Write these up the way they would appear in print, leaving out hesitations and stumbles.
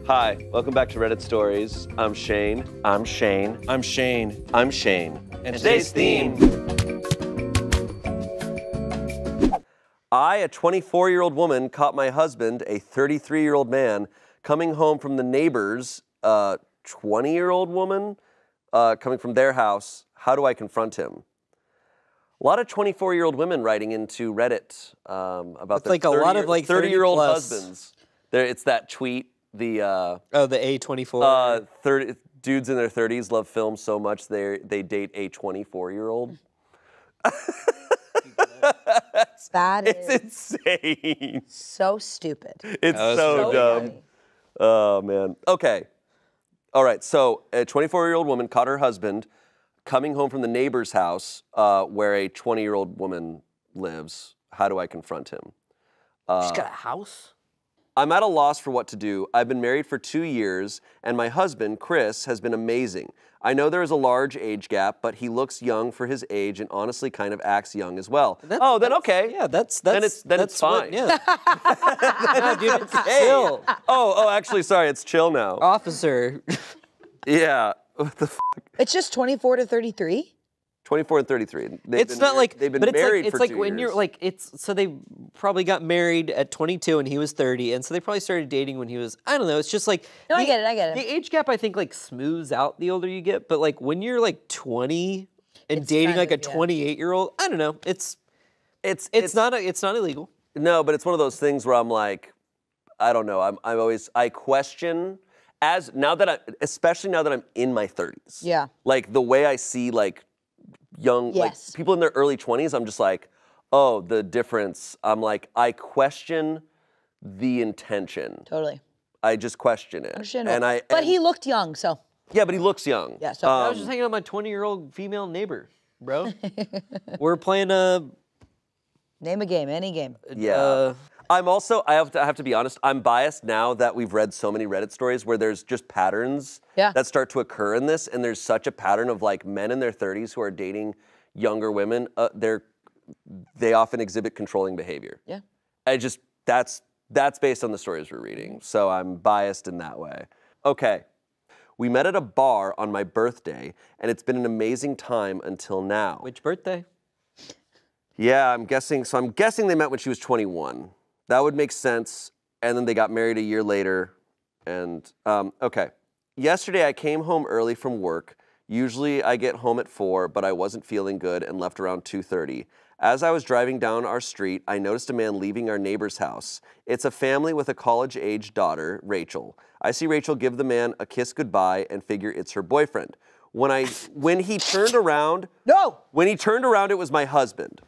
Hi, welcome back to Reddit Stories. I'm Shane. I'm Shane. I'm Shane. I'm Shane. And today's theme. I, a 24-year-old woman, caught my husband, a 33-year-old man, coming home from the neighbor's 20-year-old woman coming from their house. How do I confront him? A lot of 24-year-old women writing into Reddit about their like a lot of like 30-year-old 30 husbands. It's that tweet. The the A24. 30 dudes in their 30s love film so much they date a 24-year-old. It's insane. So stupid. It's so dumb. Funny. Oh man. Okay. All right. So a 24-year-old woman caught her husband coming home from the neighbor's house where a 20-year-old woman lives. How do I confront him? She's got a house? I'm at a loss for what to do. I've been married for 2 years, and my husband, Chris, has been amazing. I know there is a large age gap, but he looks young for his age and honestly kind of acts young as well. Then okay. Yeah, that's it's fine. Yeah. No, dude, it's chill. Oh, actually, sorry, it's chill now. Officer. Yeah. What the f? It's just 24 to 33? 24 and 33. It's not like, they've been but married it's for like 2 when years. you're like, so they probably got married at 22 and he was 30, and so they probably started dating when he was, I don't know, it's just like. No, I get it. The age gap, I think, like smooths out the older you get, but like when you're like 20 and It's dating kind like a of, yeah. 28-year-old, I don't know, it's not illegal. No, but it's one of those things where I'm like, I don't know. I question especially now that I'm in my 30s. Yeah. Like the way I see like young, like people in their early 20s, I'm just like, oh, the difference. I'm like, I question the intention. Totally. I just question it. Understandable. But he looked young, so. Yeah, but he looks young. Yeah, so. I was just hanging out with my 20-year-old female neighbor, bro. We're playing a. Name a game, any game. Yeah. I have to be honest, I'm biased now that we've read so many Reddit stories where there's just patterns that start to occur in this, and there's such a pattern of like men in their 30s who are dating younger women. They often exhibit controlling behavior. Yeah. That's based on the stories we're reading, so I'm biased in that way. Okay. We met at a bar on my birthday, and it's been an amazing time until now. Which birthday? Yeah, I'm guessing they met when she was 21. That would make sense. And then they got married a year later. And, okay. Yesterday I came home early from work. Usually I get home at 4, but I wasn't feeling good and left around 2:30. As I was driving down our street, I noticed a man leaving our neighbor's house. It's a family with a college-age daughter, Rachel. I see Rachel give the man a kiss goodbye and figure it's her boyfriend. When he turned around, it was my husband.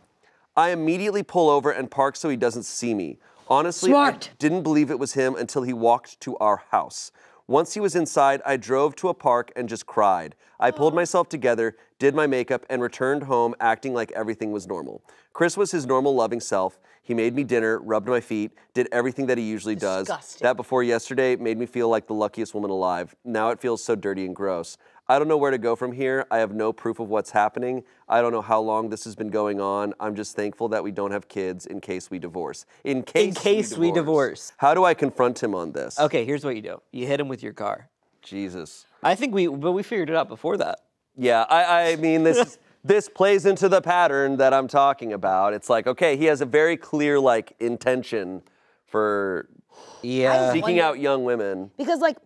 I immediately pull over and park so he doesn't see me. Honestly, I didn't believe it was him until he walked to our house. Once he was inside, I drove to a park and just cried. I pulled myself together, did my makeup, and returned home acting like everything was normal. Chris was his normal loving self. He made me dinner, rubbed my feet, did everything that he usually does. That before yesterday made me feel like the luckiest woman alive. Now it feels so dirty and gross. I don't know where to go from here. I have no proof of what's happening. I don't know how long this has been going on. I'm just thankful that we don't have kids in case we divorce. In case we divorce. How do I confront him on this? Okay, here's what you do. You hit him with your car. Jesus. I think we figured it out before that. Yeah, I mean, this plays into the pattern that I'm talking about. It's like, okay, he has a very clear, like, intention for seeking out young women. Because, like,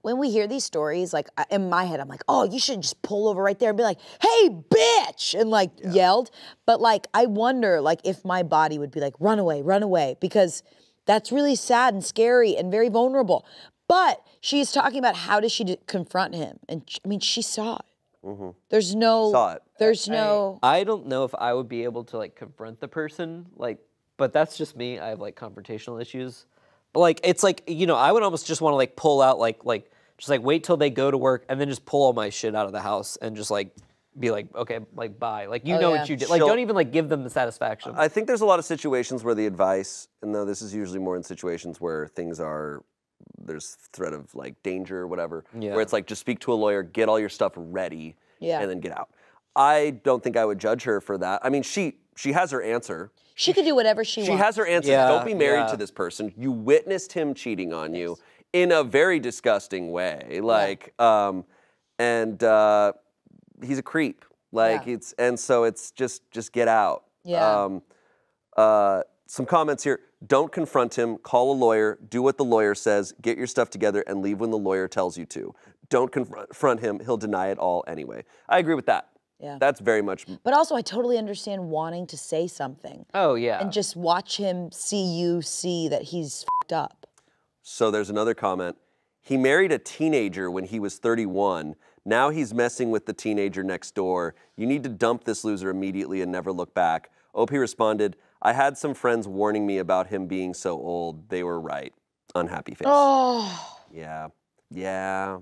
when we hear these stories, like, in my head, I'm like, oh, you should just pull over right there and be like, hey, bitch, and, like, yelled. But, like, I wonder, like, if my body would be like, run away, because that's really sad and scary and very vulnerable. But she's talking about how does she confront him. And, I mean, she saw it. Mm-hmm. There's no... Saw it. There's no... I don't know if I would be able to, like, confront the person, like, but that's just me. I have, like, confrontational issues. But, like, it's like, you know, I would almost just want to, like, pull out, just, like, wait till they go to work and then just pull all my shit out of the house and just, like, be like, okay, like, bye. Like, you know what you did. Like, don't even, like, give them the satisfaction. I think there's a lot of situations where the advice, and though this is usually more in situations where things are, there's threat of, like, danger or whatever, where it's like, just speak to a lawyer, get all your stuff ready, and then get out. I don't think I would judge her for that. I mean, she has her answer. She could do whatever she wants. She has her answer. Yeah, Don't be married yeah. to this person. You witnessed him cheating on you in a very disgusting way. Like, and he's a creep. Like so it's just get out. Yeah. Some comments here. Don't confront him. Call a lawyer. Do what the lawyer says. Get your stuff together and leave when the lawyer tells you to. Don't confront him. He'll deny it all anyway. I agree with that. Yeah. That's very much. But also, I totally understand wanting to say something. Oh, yeah. And just watch him see that he's f***ed up. So there's another comment. He married a teenager when he was 31. Now he's messing with the teenager next door. You need to dump this loser immediately and never look back. OP responded, I had some friends warning me about him being so old. They were right. Unhappy face. Oh. Yeah. Yeah.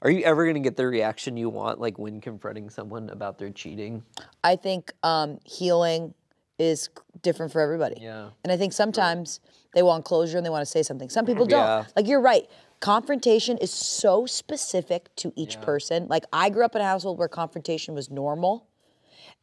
Are you ever going to get the reaction you want, like when confronting someone about their cheating? I think healing is different for everybody. Yeah. And I think sometimes they want closure and they want to say something. Some people don't. Yeah. Like, you're right. Confrontation is so specific to each person. Like, I grew up in a household where confrontation was normal.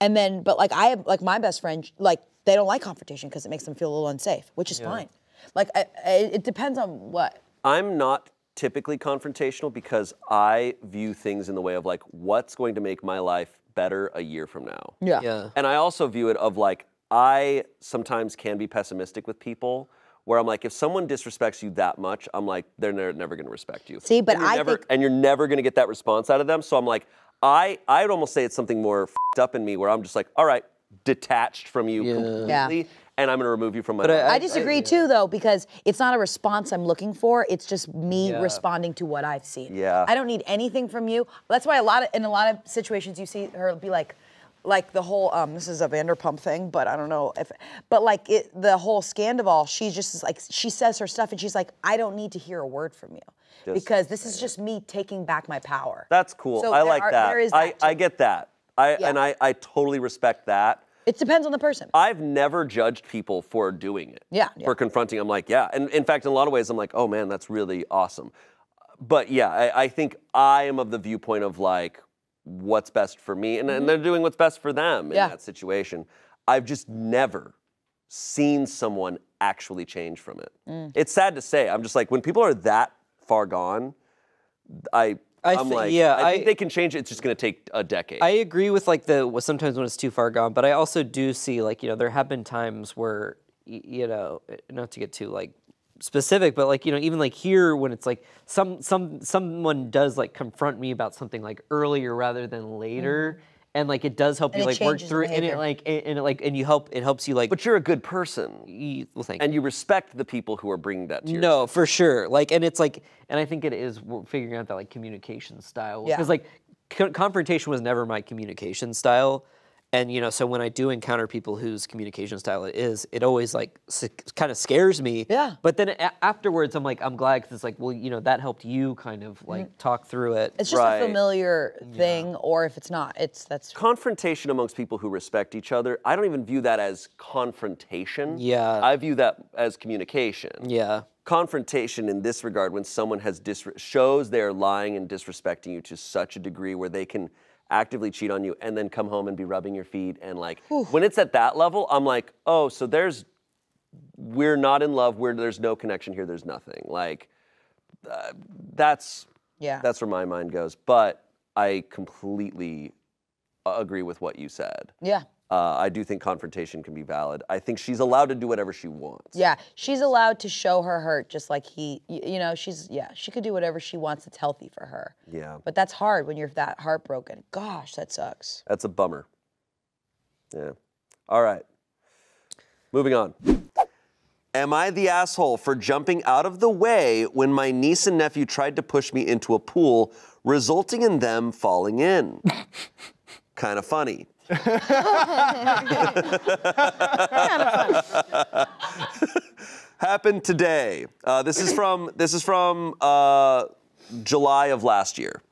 And then, but like, I have, like, my best friend, like, they don't like confrontation because it makes them feel a little unsafe, which is fine. Like, it depends on what. I'm not typically confrontational because I view things in the way of like, what's going to make my life better a year from now? Yeah. Yeah. And I also view it of like, I sometimes can be pessimistic with people where I'm like, if someone disrespects you that much, I'm like, they're never going to respect you. See, but and you're never going to get that response out of them. So I'm like, I would almost say it's something more f***ed up in me where I'm just like, all right, detached from you completely, and I'm going to remove you from my life. I disagree too, though, because it's not a response I'm looking for. It's just me responding to what I've seen. Yeah. I don't need anything from you. That's why in a lot of situations you see her be like the whole, this is a Vanderpump thing, but I don't know but like the whole Scandival, she just is like, she says her stuff and she's like, I don't need to hear a word from you because this is just me taking back my power. That's cool. So I like that. There is that I get that. And I totally respect that. It depends on the person. I've never judged people for doing it. Yeah. For confronting. I'm like, yeah. And in fact, in a lot of ways, I'm like, oh man, that's really awesome. But yeah, I think I am of the viewpoint of like, what's best for me, and they're doing what's best for them in that situation. I've just never seen someone actually change from it. It's sad to say. I'm just like, when people are that far gone, I think they can change it. It's just going to take a decade. I agree with like sometimes when it's too far gone, but I also do see like, you know, there have been times where, you know, not to get too like specific, but like, you know, even like here when it's like someone does like confront me about something like earlier rather than later, and like it does help you like work through it, and it helps you like. But you're a good person. Well, thank you. And you respect the people who are bringing that to you. No, for sure. Like, and it's like, and I think it is figuring out that like communication style, because like confrontation was never my communication style. And, you know, so when I do encounter people whose communication style it always, like, kind of scares me. Yeah. But then afterwards, I'm like, I'm glad, because it's like, well, you know, that helped you kind of, like, talk through it. It's just a familiar thing, or if it's not, that's... Confrontation amongst people who respect each other, I don't even view that as confrontation. Yeah. I view that as communication. Yeah. Confrontation in this regard, when someone has shows they're lying and disrespecting you to such a degree where they can actively cheat on you and then come home and be rubbing your feet and like, when it's at that level, I'm like, oh, so we're not in love, there's no connection here, there's nothing. Like, that's where my mind goes. But I completely agree with what you said. Yeah. I do think confrontation can be valid. I think she's allowed to do whatever she wants. Yeah, she's allowed to show her hurt just like she could do whatever she wants that's healthy for her. Yeah. But that's hard when you're that heartbroken. Gosh, that sucks. That's a bummer. Yeah. All right. Moving on. Am I the asshole for jumping out of the way when my niece and nephew tried to push me into a pool, resulting in them falling in? Kind of funny. Happened today. This is from July of last year.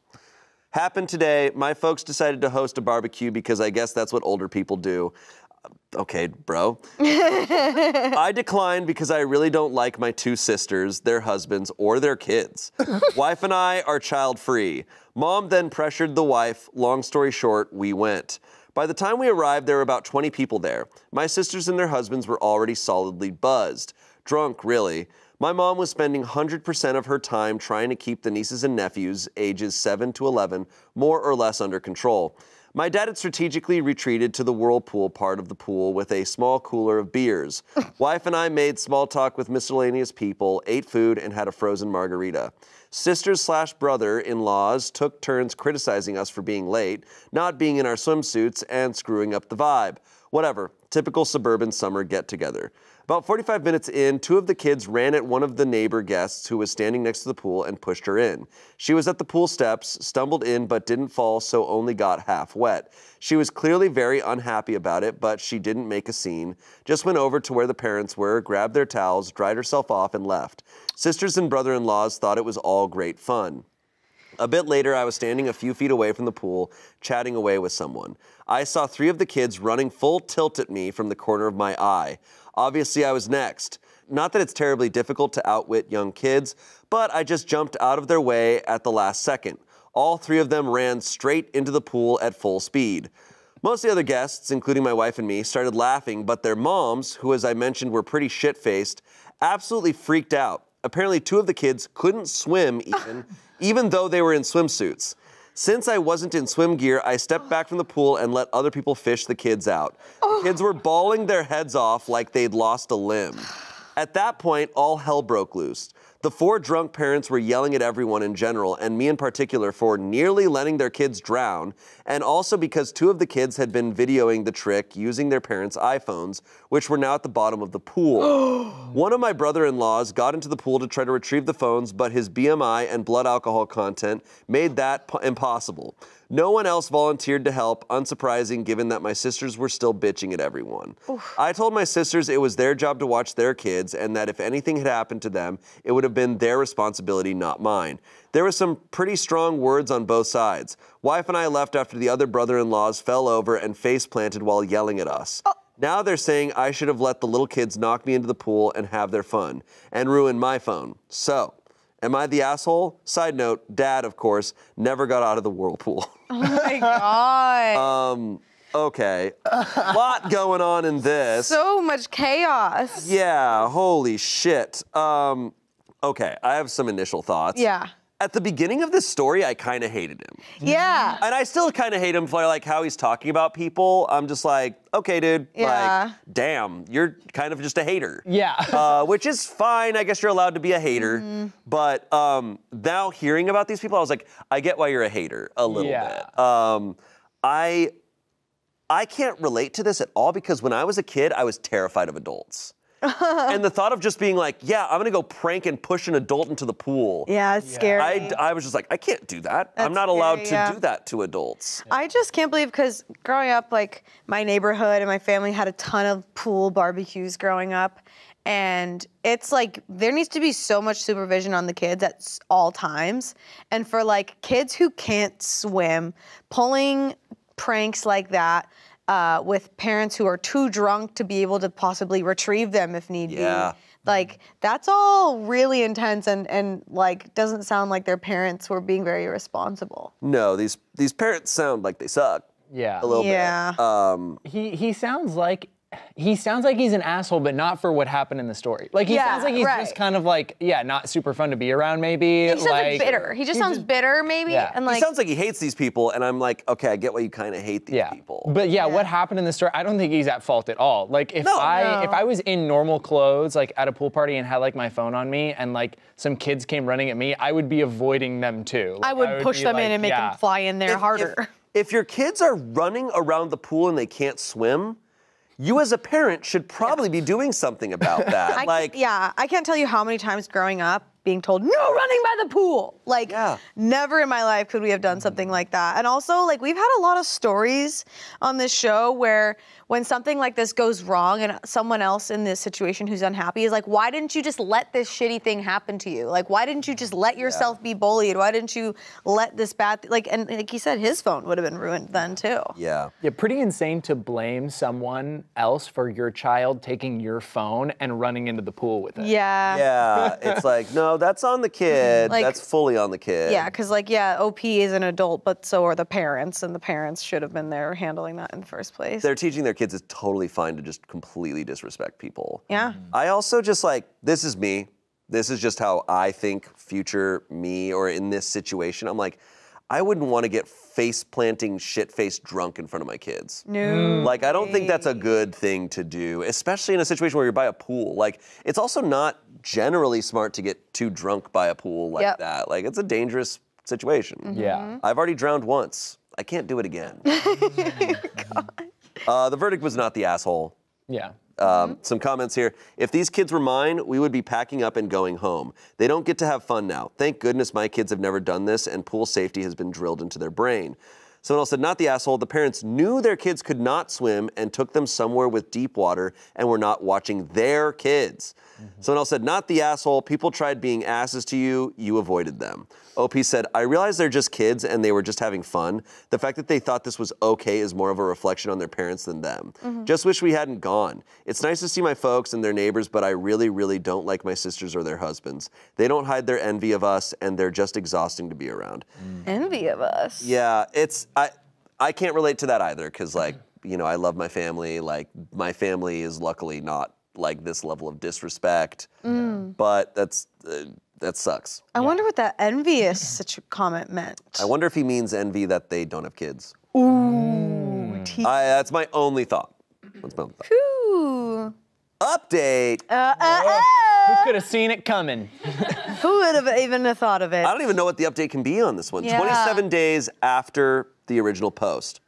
Happened today. My folks decided to host a barbecue because I guess that's what older people do. Okay, bro. I declined because I really don't like my two sisters, their husbands, or their kids. Wife and I are child-free. Mom then pressured the wife. Long story short, we went. By the time we arrived, there were about 20 people there. My sisters and their husbands were already solidly buzzed. Drunk, really. My mom was spending 100% of her time trying to keep the nieces and nephews, ages 7 to 11, more or less under control. My dad had strategically retreated to the whirlpool part of the pool with a small cooler of beers. Wife and I made small talk with miscellaneous people, ate food, and had a frozen margarita. Sisters/brother-in-laws took turns criticizing us for being late, not being in our swimsuits, and screwing up the vibe. Whatever, typical suburban summer get-together. About 45 minutes in, 2 of the kids ran at one of the neighbor guests who was standing next to the pool and pushed her in. She was at the pool steps, stumbled in but didn't fall, so only got half wet. She was clearly very unhappy about it, but she didn't make a scene. Just went over to where the parents were, grabbed their towels, dried herself off, and left. Sisters and brother-in-laws thought it was all great fun. A bit later, I was standing a few feet away from the pool, chatting away with someone. I saw 3 of the kids running full tilt at me from the corner of my eye. Obviously, I was next. Not that it's terribly difficult to outwit young kids, but I just jumped out of their way at the last second. All 3 of them ran straight into the pool at full speed. Most of the other guests, including my wife and me, started laughing, but their moms, who as I mentioned were pretty shit-faced, absolutely freaked out. Apparently 2 of the kids couldn't swim even though they were in swimsuits. Since I wasn't in swim gear, I stepped back from the pool and let other people fish the kids out. The kids were bawling their heads off like they'd lost a limb. At that point, all hell broke loose. The 4 drunk parents were yelling at everyone in general, and me in particular, for nearly letting their kids drown, and also because 2 of the kids had been videoing the trick using their parents' iPhones, which were now at the bottom of the pool. One of my brother-in-laws got into the pool to try to retrieve the phones, but his BMI and blood alcohol content made that impossible. No one else volunteered to help, unsurprising given that my sisters were still bitching at everyone. I told my sisters it was their job to watch their kids and that if anything had happened to them, it would have been their responsibility, not mine. There were some pretty strong words on both sides. Wife and I left after the other brother-in-laws fell over and face-planted while yelling at us. Now they're saying I should have let the little kids knock me into the pool and have their fun, and ruin my phone. So, am I the asshole? Side note, Dad, of course, never got out of the whirlpool. Oh my God. Okay. Lot going on in this. So much chaos. Yeah, holy shit. Okay, I have some initial thoughts. Yeah. At the beginning of this story, I kind of hated him. Yeah. And I still kind of hate him for like how he's talking about people. I'm just like, okay, dude, Yeah. like, damn, you're kind of just a hater. Yeah. Which is fine. I guess you're allowed to be a hater. But now hearing about these people, I was like, I get why you're a hater a little bit. I can't relate to this at all because when I was a kid, I was terrified of adults. And the thought of just being like, yeah, I'm gonna go prank and push an adult into the pool. Yeah, it's scary. I was just like, I can't do that. I'm not That's allowed scary, to do that to adults. I just can't believe, because growing up, like, my neighborhood and my family had a ton of pool barbecues growing up. And it's like, there needs to be so much supervision on the kids at all times. And for like kids who can't swim, pulling pranks like that, with parents who are too drunk to be able to possibly retrieve them if need be. Like, that's all really intense and like, doesn't sound like their parents were being very responsible. No, these parents sound like they suck. Yeah. A little bit. He sounds like he's an asshole, but not for what happened in the story. Like, he sounds like he's just kind of like, not super fun to be around, maybe. He sounds like bitter. He just sounds bitter, maybe. Yeah. And like, He sounds like he hates these people, and I'm like, okay, I get why you kind of hate these people. But what happened in the story, I don't think he's at fault at all. Like, if I was in normal clothes, like at a pool party and had like my phone on me and like some kids came running at me, I would be avoiding them too. Like, I would push them in and make them fly in there harder. If your kids are running around the pool and they can't swim, you as a parent should probably be doing something about that. I can't tell you how many times growing up being told, no running by the pool. Like, never in my life could we have done something like that. And also, like, we've had a lot of stories on this show where when something like this goes wrong and someone else in this situation who's unhappy is like, why didn't you just let this shitty thing happen to you? Like, why didn't you just let yourself be bullied? Why didn't you let this bad, and like he said, his phone would have been ruined then too. Yeah, pretty insane to blame someone else for your child taking your phone and running into the pool with it. Yeah, it's like, no, No, that's on the kid. Like- That's fully on the kid. Yeah, because like, yeah, OP is an adult, but so are the parents, and the parents should have been there handling that in the first place. They're teaching their kids it's totally fine to just completely disrespect people. Yeah. I also just like, this is me. This is just how I think future me, or in this situation, I'm like, I wouldn't want to get face-planting, shit-faced drunk in front of my kids. No. Like, I don't think that's a good thing to do, especially in a situation where you're by a pool. Like, it's also not generally smart to get too drunk by a pool like that. Like, it's a dangerous situation. Yeah. I've already drowned once. I can't do it again. The verdict was not the asshole. Yeah. Some comments here. If these kids were mine, we would be packing up and going home. They don't get to have fun now. Thank goodness my kids have never done this, and pool safety has been drilled into their brain. Someone else said, not the asshole. The parents knew their kids could not swim and took them somewhere with deep water and were not watching their kids. Someone else said, not the asshole. People tried being asses to you. You avoided them. OP said, I realize they're just kids and they were just having fun. The fact that they thought this was okay is more of a reflection on their parents than them. Just wish we hadn't gone. It's nice to see my folks and their neighbors, but I really, really don't like my sisters or their husbands. They don't hide their envy of us, and they're just exhausting to be around. Envy of us. Yeah, I can't relate to that either, because like, you know, I love my family. Like, my family is luckily not like this level of disrespect, but that sucks. I wonder what that envious comment meant. I wonder if he means envy that they don't have kids. Ooh. That's my only thought. That's my only thought. Ooh. Update. Who could have seen it coming? Who would have even thought of it? I don't even know what the update can be on this one. Yeah. 27 days after the original post.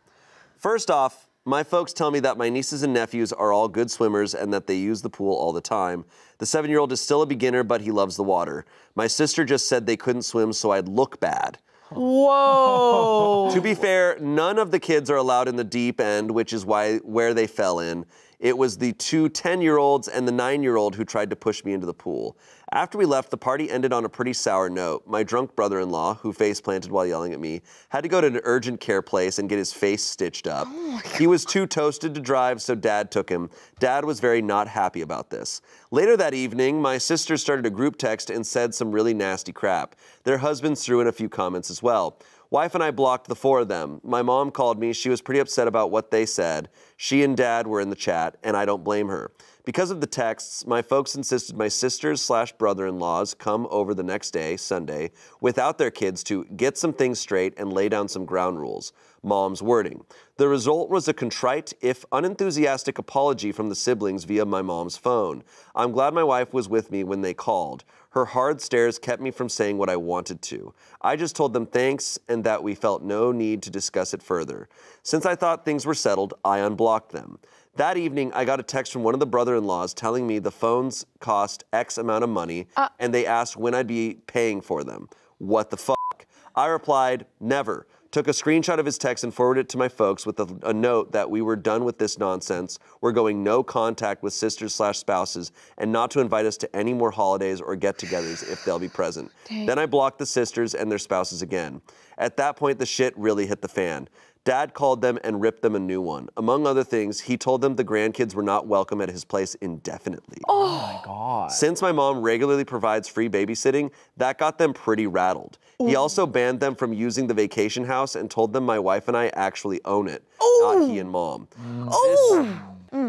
First off, my folks tell me that my nieces and nephews are all good swimmers and that they use the pool all the time. The 7-year-old is still a beginner, but he loves the water. My sister just said they couldn't swim, so I'd look bad. Whoa. To be fair, none of the kids are allowed in the deep end, which is where they fell in. It was the two 10-year-olds and the 9-year-old who tried to push me into the pool. After we left, the party ended on a pretty sour note. My drunk brother-in-law, who face-planted while yelling at me, had to go to an urgent care place and get his face stitched up. He was too toasted to drive, so Dad took him. Dad was very not happy about this. Later that evening, my sisters started a group text and said some really nasty crap. Their husbands threw in a few comments as well. Wife and I blocked the 4 of them. My mom called me. She was pretty upset about what they said. She and Dad were in the chat, and I don't blame her. Because of the texts, my folks insisted my sisters/brother-in-laws come over the next day, Sunday, without their kids to get some things straight and lay down some ground rules. Mom's wording. The result was a contrite, if unenthusiastic apology from the siblings via my mom's phone. I'm glad my wife was with me when they called. Her hard stares kept me from saying what I wanted to. I just told them thanks and that we felt no need to discuss it further. Since I thought things were settled, I unblocked them. That evening, I got a text from one of the brother-in-laws telling me the phones cost X amount of money, and they asked when I'd be paying for them. What the fuck? I replied, never. Took a screenshot of his text and forwarded it to my folks with a note that we were done with this nonsense. We're going no contact with sisters/spouses and not to invite us to any more holidays or get-togethers if they'll be present. Then I blocked the sisters and their spouses again. At that point, the shit really hit the fan. Dad called them and ripped them a new one. Among other things, he told them the grandkids were not welcome at his place indefinitely. Oh my God. Since my mom regularly provides free babysitting, that got them pretty rattled. He also banned them from using the vacation house and told them my wife and I actually own it, not he and mom.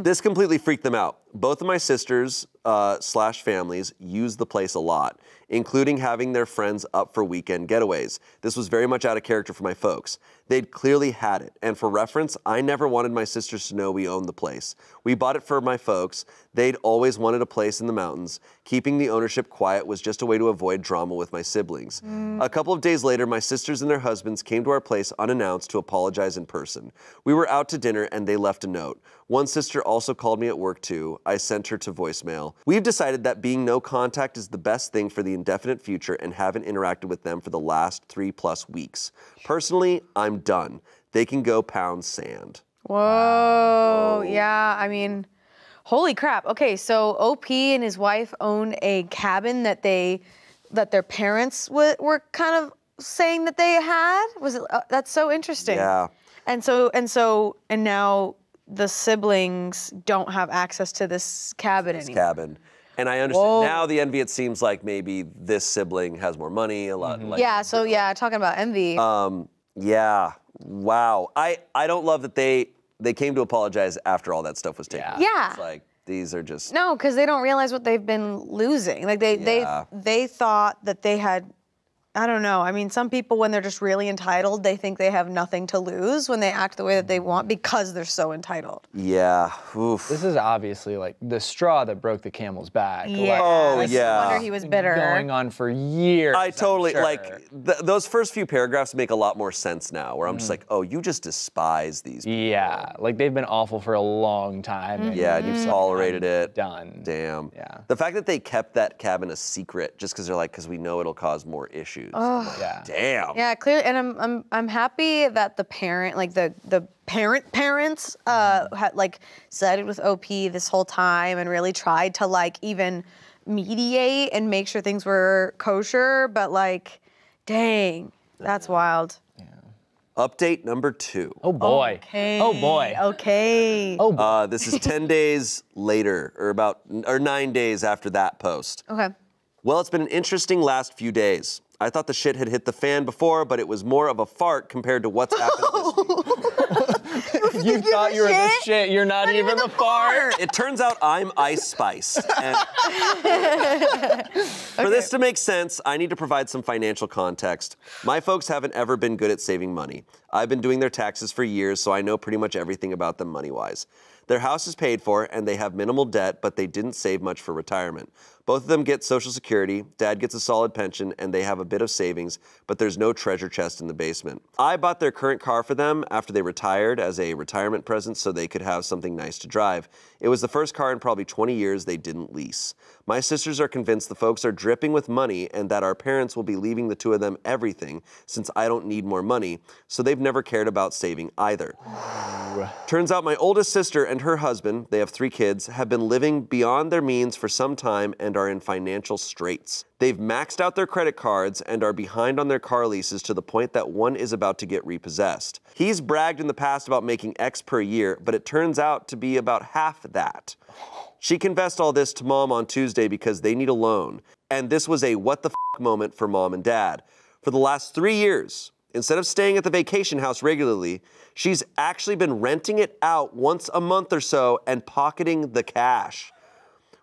This completely freaked them out. Both of my sisters/families use the place a lot, including having their friends up for weekend getaways. This was very much out of character for my folks. They'd clearly had it, and for reference, I never wanted my sisters to know we owned the place. We bought it for my folks. They'd always wanted a place in the mountains. Keeping the ownership quiet was just a way to avoid drama with my siblings. A couple of days later, my sisters and their husbands came to our place unannounced to apologize in person. We were out to dinner, and they left a note. One sister also called me at work too. I sent her to voicemail. We've decided that being no contact is the best thing for the indefinite future and haven't interacted with them for the last 3+ weeks. Personally, I'm done. They can go pound sand. Whoa. Yeah, I mean, holy crap. Okay, so OP and his wife own a cabin that their parents were kind of saying that they had. Was it? That's so interesting. Yeah. And now the siblings don't have access to this cabin anymore. And I understand now the envy, it seems like maybe this sibling has more money, a lot. Like, Yeah, so talking about envy. Yeah, wow. I don't love that they came to apologize after all that stuff was taken. Yeah. It's like, these are just. No, because they don't realize what they've been losing. Like they thought that they had, I don't know. I mean, some people, when they're just really entitled, they think they have nothing to lose when they act the way that they want because they're so entitled. Yeah. Oof. This is obviously like the straw that broke the camel's back. Yeah. Oh, Like, yeah. No wonder he was bitter. Going on for years. I totally, I'm sure. like, those first few paragraphs make a lot more sense now, where I'm just like, oh, you just despise these people. Yeah, like they've been awful for a long time. And Yeah, and you've tolerated it. Done. Damn. Yeah. The fact that they kept that cabin a secret just because they're like, because we know it'll cause more issues. Yeah. Damn. Yeah, clearly, and I'm happy that the parent, like the parents, had like sided with OP this whole time and really tried to like even mediate and make sure things were kosher. But like, dang, that's wild. Update number 2. Oh boy. Okay. Oh boy. Okay. Oh. This is 10 days later, or 9 days after that post. Okay. Well, it's been an interesting last few days. I thought the shit had hit the fan before, but it was more of a fart compared to what's happened this week. You thought you were the shit. You're not even the fart. It turns out I'm Ice Spice. And for this to make sense, I need to provide some financial context. My folks haven't ever been good at saving money. I've been doing their taxes for years, so I know pretty much everything about them money-wise. Their house is paid for, and they have minimal debt, but they didn't save much for retirement. Both of them get Social Security, Dad gets a solid pension, and they have a bit of savings, but there's no treasure chest in the basement. I bought their current car for them after they retired as a retirement present so they could have something nice to drive. It was the first car in probably 20 years they didn't lease. My sisters are convinced the folks are dripping with money and that our parents will be leaving the two of them everything since I don't need more money, so they've never cared about saving either. Turns out my oldest sister and her husband, they have 3 kids, have been living beyond their means for some time and are in financial straits. They've maxed out their credit cards and are behind on their car leases to the point that one is about to get repossessed. He's bragged in the past about making X per year, but it turns out to be about half that. She confessed all this to Mom on Tuesday because they need a loan, and this was a what the f*** moment for Mom and Dad. For the last 3 years, instead of staying at the vacation house regularly, she's actually been renting it out once a month or so and pocketing the cash.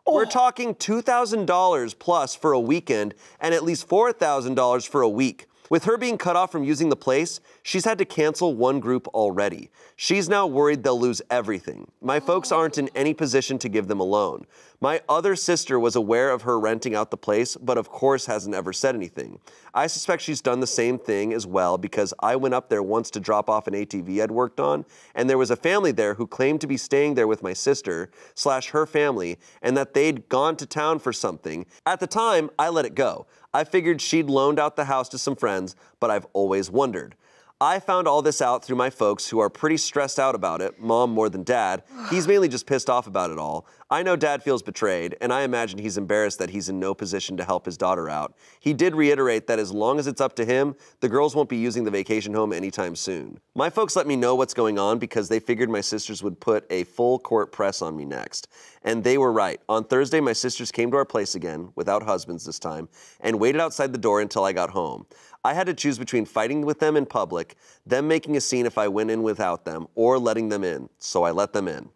We're talking $2,000 plus for a weekend and at least $4,000 for a week. With her being cut off from using the place, she's had to cancel one group already. She's now worried they'll lose everything. My folks aren't in any position to give them a loan. My other sister was aware of her renting out the place, but of course hasn't ever said anything. I suspect she's done the same thing as well because I went up there once to drop off an ATV I'd worked on, and there was a family there who claimed to be staying there with my sister / her family, and that they'd gone to town for something. At the time, I let it go. I figured she'd loaned out the house to some friends, but I've always wondered. I found all this out through my folks who are pretty stressed out about it, Mom more than Dad. He's mainly just pissed off about it all. I know Dad feels betrayed, and I imagine he's embarrassed that he's in no position to help his daughter out. He did reiterate that as long as it's up to him, the girls won't be using the vacation home anytime soon. My folks let me know what's going on because they figured my sisters would put a full court press on me next. And they were right. On Thursday, my sisters came to our place again, without husbands this time, and waited outside the door until I got home. I had to choose between fighting with them in public, them making a scene if I went in without them, or letting them in, so I let them in.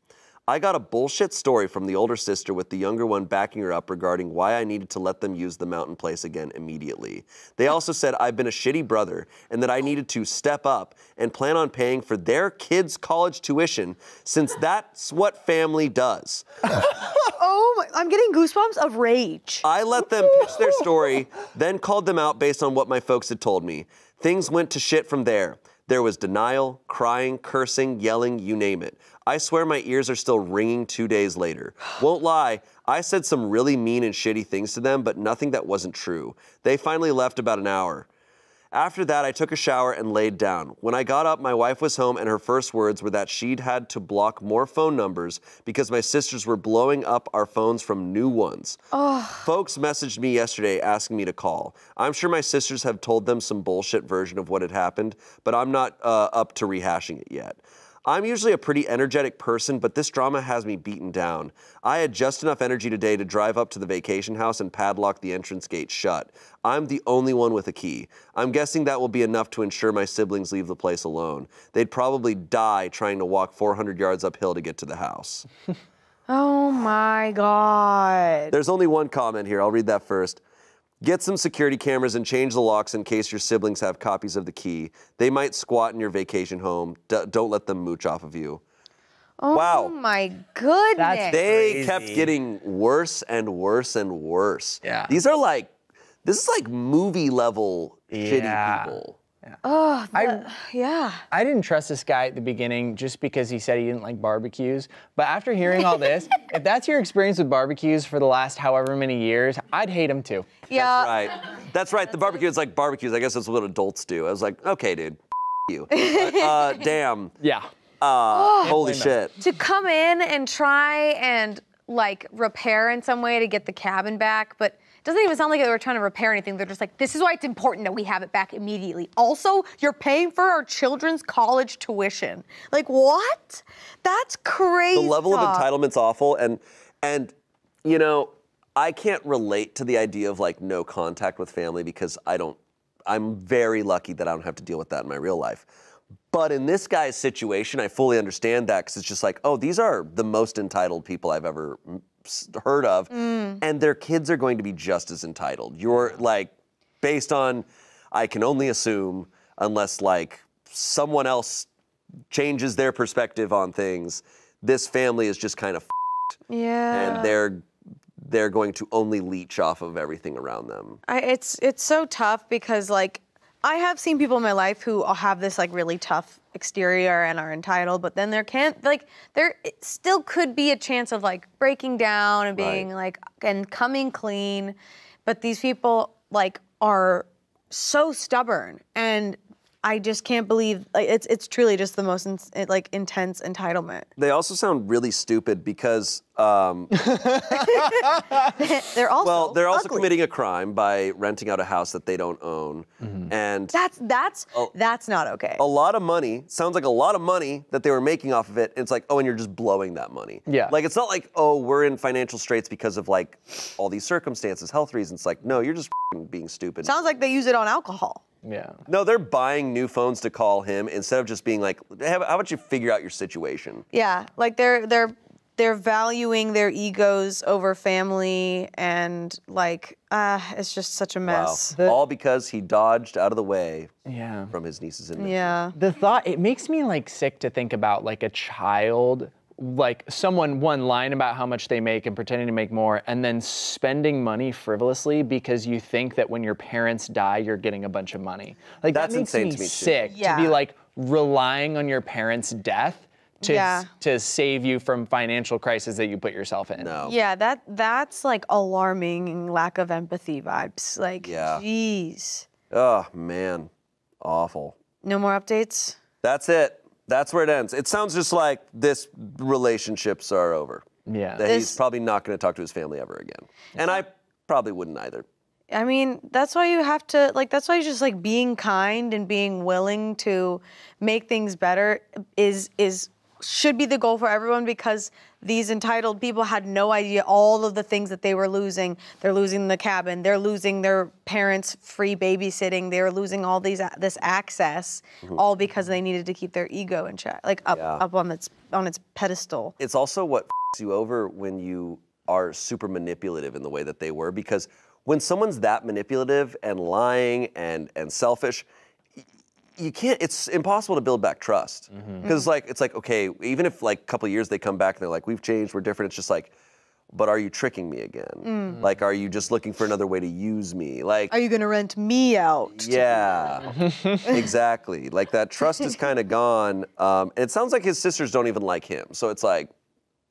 I got a bullshit story from the older sister with the younger one backing her up regarding why I needed to let them use the mountain place again immediately. They also said I've been a shitty brother and that I needed to step up and plan on paying for their kids' college tuition since that's what family does. Oh, I'm getting goosebumps of rage. I let them pitch their story, then called them out based on what my folks had told me. Things went to shit from there. There was denial, crying, cursing, yelling, you name it. I swear my ears are still ringing 2 days later. Won't lie, I said some really mean and shitty things to them, but nothing that wasn't true. They finally left about an hour. After that, I took a shower and laid down. When I got up, my wife was home and her first words were that she'd had to block more phone numbers because my sisters were blowing up our phones from new ones. Folks messaged me yesterday asking me to call. I'm sure my sisters have told them some bullshit version of what had happened, but I'm not up to rehashing it yet. I'm usually a pretty energetic person, but this drama has me beaten down. I had just enough energy today to drive up to the vacation house and padlock the entrance gate shut. I'm the only one with a key. I'm guessing that will be enough to ensure my siblings leave the place alone. They'd probably die trying to walk 400 yards uphill to get to the house. Oh my God. There's only one comment here. I'll read that first. Get some security cameras and change the locks in case your siblings have copies of the key. They might squat in your vacation home. Don't let them mooch off of you. Oh wow. my goodness. They kept getting worse and worse and worse. Yeah. This is like movie level shitty people. Oh, yeah. I didn't trust this guy at the beginning just because he said he didn't like barbecues. But after hearing all this, if that's your experience with barbecues for the last however many years, I'd hate them too. Yeah. That's right. That's right. The barbecue is like barbecues. I guess that's what adults do. I was like, okay, dude, you. But, damn. Yeah. Holy shit. To come in and try and like repair in some way to get the cabin back, but it doesn't even sound like they were trying to repair anything. They're just like, this is why it's important that we have it back immediately. Also, you're paying for our children's college tuition. Like, what? That's crazy. The level of entitlement's awful, and you know, I can't relate to the idea of like no contact with family because I'm very lucky that I don't have to deal with that in my real life. But in this guy's situation, I fully understand that because it's just like, oh, these are the most entitled people I've ever heard of, and their kids are going to be just as entitled. You're like, based on, I can only assume, unless like someone else changes their perspective on things, this family is just kind of Yeah. and they're going to only leech off of everything around them. It's so tough because like I have seen people in my life who have this like really tough exterior and are entitled, but then there still could be a chance of like breaking down and being like and coming clean, but these people like are so stubborn, and I just can't believe like it's truly just the most intense entitlement. They also sound really stupid because they're also also committing a crime by renting out a house that they don't own, and that's not okay. a lot of money. Sounds like a lot of money that they were making off of it. And it's like, oh, and you're just blowing that money. Yeah. Like it's not like, oh, we're in financial straits because of like all these circumstances, health reasons. It's like, no, you're just being stupid. Sounds like they use it on alcohol. Yeah. No, they're buying new phones to call him instead of just being like, hey, how about you figure out your situation? Yeah, like they're valuing their egos over family, and like it's just such a mess. Wow. All because he dodged out of the way Yeah. from his nieces and nephews. Yeah. The thought, it makes me like sick to think about like a child, like someone lying about how much they make and pretending to make more, and then spending money frivolously because you think that when your parents die, you're getting a bunch of money. Like That's that makes insane me to me, too. sick Yeah. to be like relying on your parents' death to save you from financial crisis that you put yourself in. No. Yeah, that's like alarming lack of empathy vibes. Like, Yeah. jeez. Oh, man. Awful. No more updates? That's it. That's where it ends. It sounds just like this relationships are over. Yeah. That he's probably not going to talk to his family ever again. And I probably wouldn't either. I mean, that's why you have to, like, that's why just, like, being kind and being willing to make things better should be the goal for everyone, because these entitled people had no idea all of the things that they were losing. They're losing the cabin. They're losing their parents' free babysitting. They're losing all this access, all because they needed to keep their ego in check, like up on its pedestal. It's also what f***s you over when you are super manipulative in the way that they were, because when someone's that manipulative and lying and selfish, you can't, it's impossible to build back trust. Because it's like, okay, even if like a couple of years they come back and they're like, we've changed, we're different, it's just like, but are you tricking me again? Like, are you just looking for another way to use me? Like, Are you gonna rent me out? yeah, exactly. Like that trust is kind of gone. And it sounds like his sisters don't even like him. So it's like,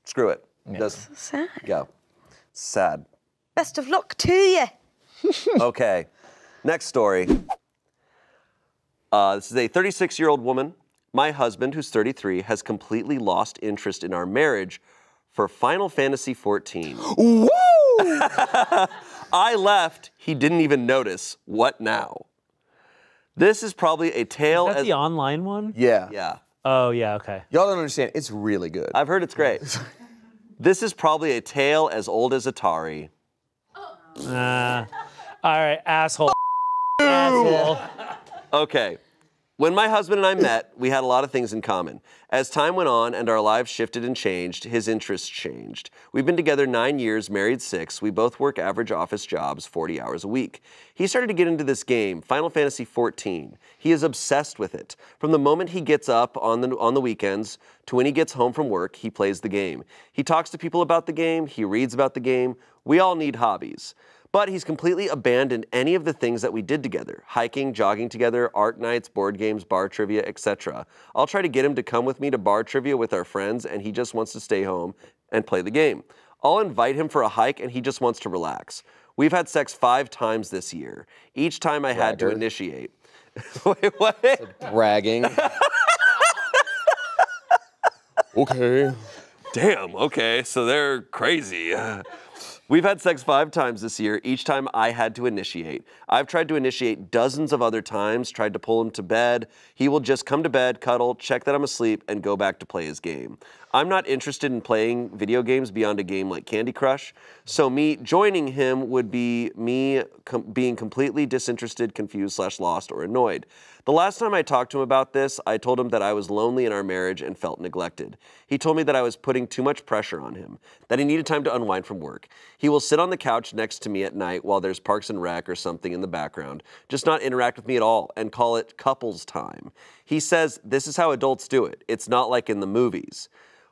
screw it. Just Sad. go. Sad. Best of luck to you. Okay, next story. This is a 36-year-old woman. My husband, who's 33, has completely lost interest in our marriage for Final Fantasy XIV. Woo! I left, he didn't even notice. What now? This is probably a tale Is that the online one? Yeah. Oh, yeah, okay. Y'all don't understand. It's really good. I've heard it's great. This is probably a tale as old as Atari. All right, asshole. Asshole. Okay. When my husband and I met, we had a lot of things in common. As time went on and our lives shifted and changed, his interests changed. We've been together 9 years, married 6. We both work average office jobs, 40 hours a week. He started to get into this game, Final Fantasy XIV. He is obsessed with it. From the moment he gets up on the weekends to when he gets home from work, he plays the game. He talks to people about the game. He reads about the game. We all need hobbies. But he's completely abandoned any of the things that we did together. Hiking, jogging together, art nights, board games, bar trivia, etc. I'll try to get him to come with me to bar trivia with our friends, and he just wants to stay home and play the game. I'll invite him for a hike, and he just wants to relax. We've had sex 5 times this year. Each time I had to initiate. Wait, what? Bragging. Okay. Damn, okay, so they're crazy. We've had sex 5 times this year, each time I had to initiate. I've tried to initiate dozens of other times, tried to pull him to bed. He will just come to bed, cuddle, check that I'm asleep, and go back to play his game. I'm not interested in playing video games beyond a game like Candy Crush, so me joining him would be me being completely disinterested, confused, /lost, or annoyed. The last time I talked to him about this, I told him that I was lonely in our marriage and felt neglected. He told me that I was putting too much pressure on him, that he needed time to unwind from work. He will sit on the couch next to me at night while there's Parks and Rec or something in the background, just not interact with me at all, and call it couples time. He says this is how adults do it. It's not like in the movies.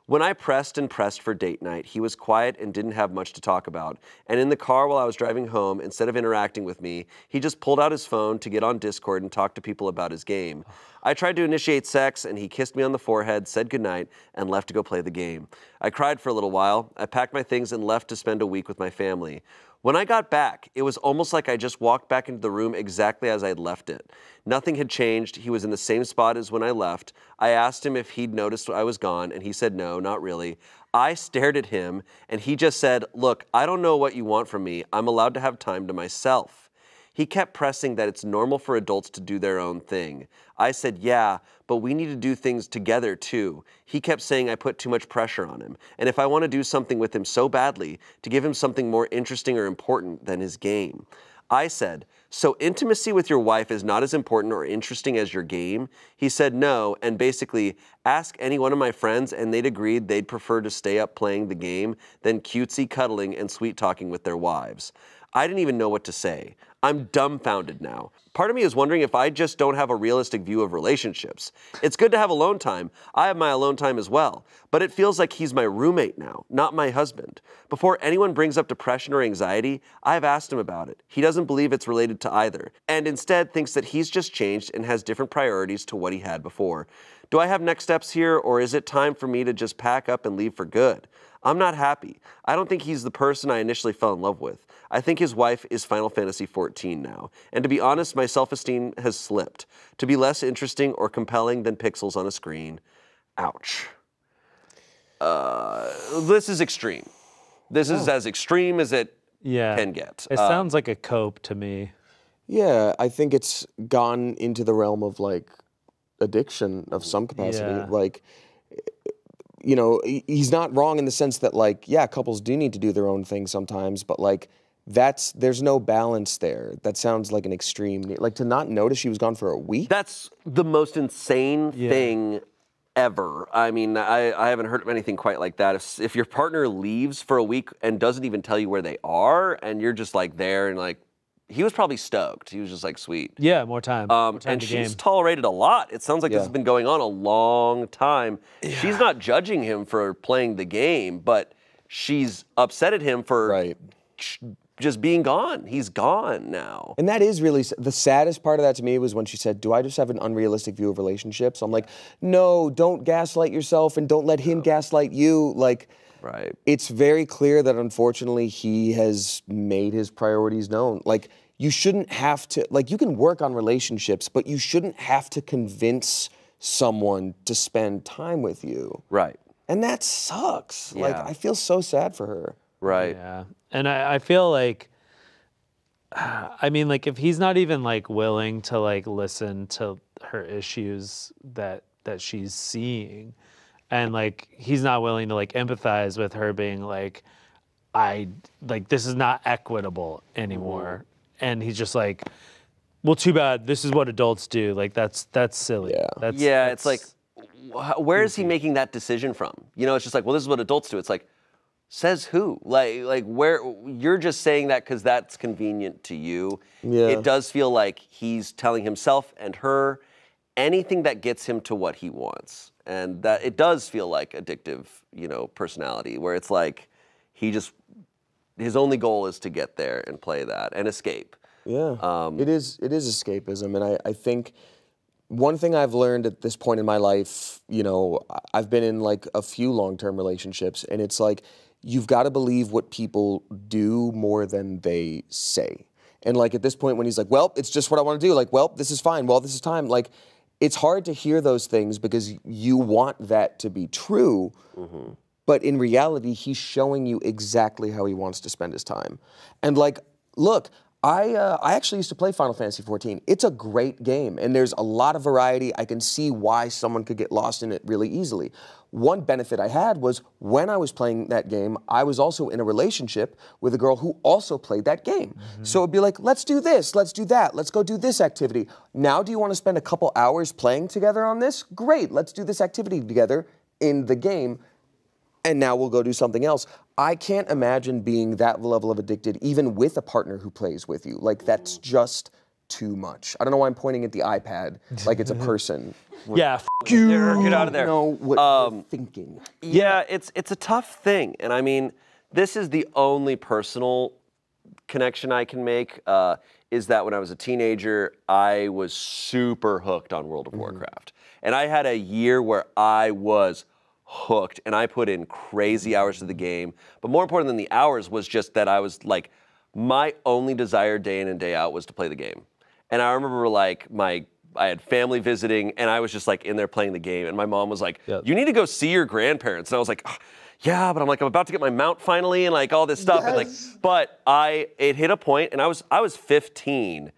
When I pressed and pressed for date night, he was quiet and didn't have much to talk about. And in the car while I was driving home, instead of interacting with me, he just pulled out his phone to get on Discord and talk to people about his game. I tried to initiate sex, and he kissed me on the forehead, said goodnight, and left to go play the game. I cried for a little while. I packed my things and left to spend a week with my family. When I got back, it was almost like I just walked back into the room exactly as I had left it. Nothing had changed. He was in the same spot as when I left. I asked him if he'd noticed I was gone, and he said no, not really. I stared at him, and he just said, look, I don't know what you want from me. I'm allowed to have time to myself. He kept pressing that it's normal for adults to do their own thing. I said, yeah, but we need to do things together too. He kept saying I put too much pressure on him, and if I want to do something with him so badly, to give him something more interesting or important than his game. I said, so intimacy with your wife is not as important or interesting as your game? He said no, and basically, ask any one of my friends and they'd agreed they'd prefer to stay up playing the game than cutesy cuddling and sweet talking with their wives. I didn't even know what to say. I'm dumbfounded now. Part of me is wondering if I just don't have a realistic view of relationships. It's good to have alone time. I have my alone time as well. But it feels like he's my roommate now, not my husband. Before anyone brings up depression or anxiety, I've asked him about it. He doesn't believe it's related to either, and instead thinks that he's just changed and has different priorities to what he had before. Do I have next steps here, or is it time for me to just pack up and leave for good? I'm not happy. I don't think he's the person I initially fell in love with. I think his wife is Final Fantasy XIV now. And to be honest, my self-esteem has slipped to be less interesting or compelling than pixels on a screen. Ouch. This is extreme. This is as extreme as it can get. It sounds like a cope to me. Yeah, I think it's gone into the realm of like addiction of some capacity. Yeah. Like, you know, he's not wrong in the sense that like, yeah, couples do need to do their own thing sometimes, but like there's no balance there. That sounds like an extreme, like to not notice she was gone for a week. That's the most insane thing ever. I mean, I haven't heard of anything quite like that. If your partner leaves for a week and doesn't even tell you where they are, and you're just like there and like, he was probably stoked. He was just like, sweet. Yeah, more time. More time And to she's game. tolerated a lot. It sounds like this has been going on a long time. She's not judging him for playing the game, but she's upset at him for just being gone. He's gone now. And that is really, the saddest part of that to me was when she said, do I just have an unrealistic view of relationships? I'm like, no, don't gaslight yourself and don't let him gaslight you. Like, it's very clear that unfortunately he has made his priorities known. Like, you shouldn't have to, like, you can work on relationships, but you shouldn't have to convince someone to spend time with you. Right. And that sucks. Yeah. Like, I feel so sad for her. Right. Yeah. And I feel like, I mean, like, if he's not even, like, willing to, like, listen to her issues that that she's seeing, and like he's not willing to like empathize with her being like, this is not equitable anymore, and he's just like, well, too bad. This is what adults do. Like that's silly. Yeah, it's like, where is he making that decision from? You know, it's just like, well, this is what adults do. It's like, says who? Like where you're just saying that because that's convenient to you. Yeah. It does feel like he's telling himself and her anything that gets him to what he wants, and that it does feel like addictive, you know, personality where it's like his only goal is to get there and play that and escape. Yeah, it is escapism, and I think one thing I've learned at this point in my life, you know, I've been in like a few long-term relationships, and it's like you've got to believe what people do more than they say. And like at this point when he's like, well, it's just what I want to do, like, well, this is fine, well, this is time, like it's hard to hear those things because you want that to be true, but in reality, he's showing you exactly how he wants to spend his time. And like, look, I actually used to play Final Fantasy XIV. It's a great game, and there's a lot of variety. I can see why someone could get lost in it really easily. One benefit I had was when I was playing that game, I was also in a relationship with a girl who also played that game. So it'd be like, let's do this, let's do that, let's go do this activity. Now do you want to spend a couple hours playing together on this? Great, let's do this activity together in the game. And now we'll go do something else. I can't imagine being that level of addicted even with a partner who plays with you. Like, that's just too much. I don't know why I'm pointing at the iPad like it's a person. Yeah, F you. Get out of there. I don't know what you're thinking. Yeah, it's a tough thing. And I mean, this is the only personal connection I can make, is that when I was a teenager, I was super hooked on World of Warcraft. And I had a year where I was hooked, and I put in crazy hours to the game. But more important than the hours was just that I was like, my only desire day in and day out was to play the game. And I remember like I had family visiting, and I was just like in there playing the game, and my mom was like, you need to go see your grandparents. And I was like, oh, yeah, but I'm about to get my mount finally, and like all this stuff. And like, but it hit a point, and I was 15,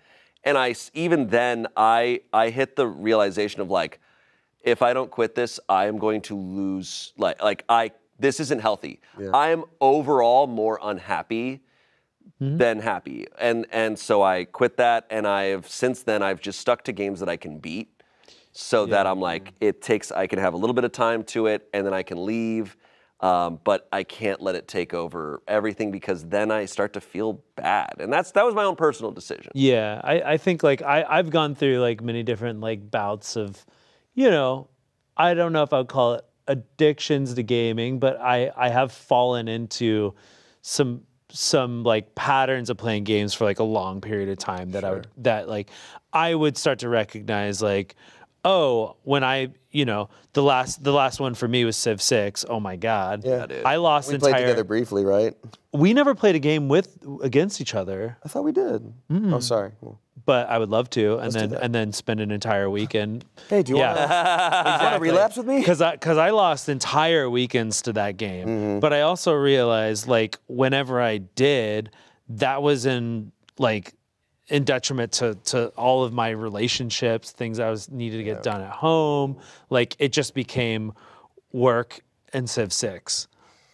and even then I hit the realization of like, if I don't quit this, I am going to lose, this isn't healthy. Yeah. I am overall more unhappy than happy. And so I quit that, and since then I've just stuck to games that I can beat, so that I'm like, I can have a little bit of time to it, and then I can leave, but I can't let it take over everything, because then I start to feel bad. And that was my own personal decision. Yeah, I think like I've gone through like many different like bouts of, you know, I don't know if I would call it addictions to gaming, but I have fallen into some like patterns of playing games for like a long period of time that I would start to recognize like, oh, when the last one for me was Civ 6. Oh my God. Yeah. I lost We played together briefly, right? We never played a game against each other. I thought we did. Oh, sorry. But I would love to, and then spend an entire weekend. Hey, do you want to relapse with me? Because I lost entire weekends to that game. But I also realized like whenever I did, that was in detriment to all of my relationships, things I needed to get done at home. Like it just became work and Civ 6.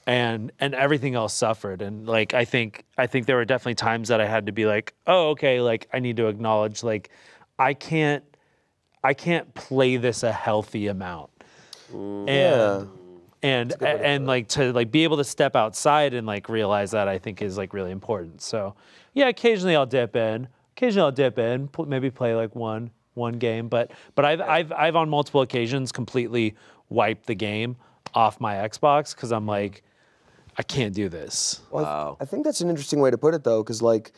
And everything else suffered. And like I think there were definitely times that I had to be like, oh, okay, like I need to acknowledge like I can't play this a healthy amount. And like to like be able to step outside and like realize that, I think is like really important. So yeah, occasionally I'll dip in, maybe play like one game, but I've on multiple occasions completely wiped the game off my Xbox because I'm like, I can't do this. Well, I think that's an interesting way to put it, though, because like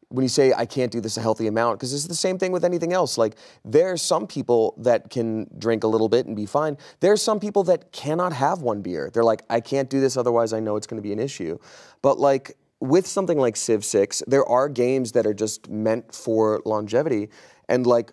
when you say I can't do this a healthy amount, because it's the same thing with anything else. Like there are some people that can drink a little bit and be fine. There are some people that cannot have one beer. They're like, I can't do this, otherwise I know it's going to be an issue. But like with something like Civ 6, there are games that are just meant for longevity, and like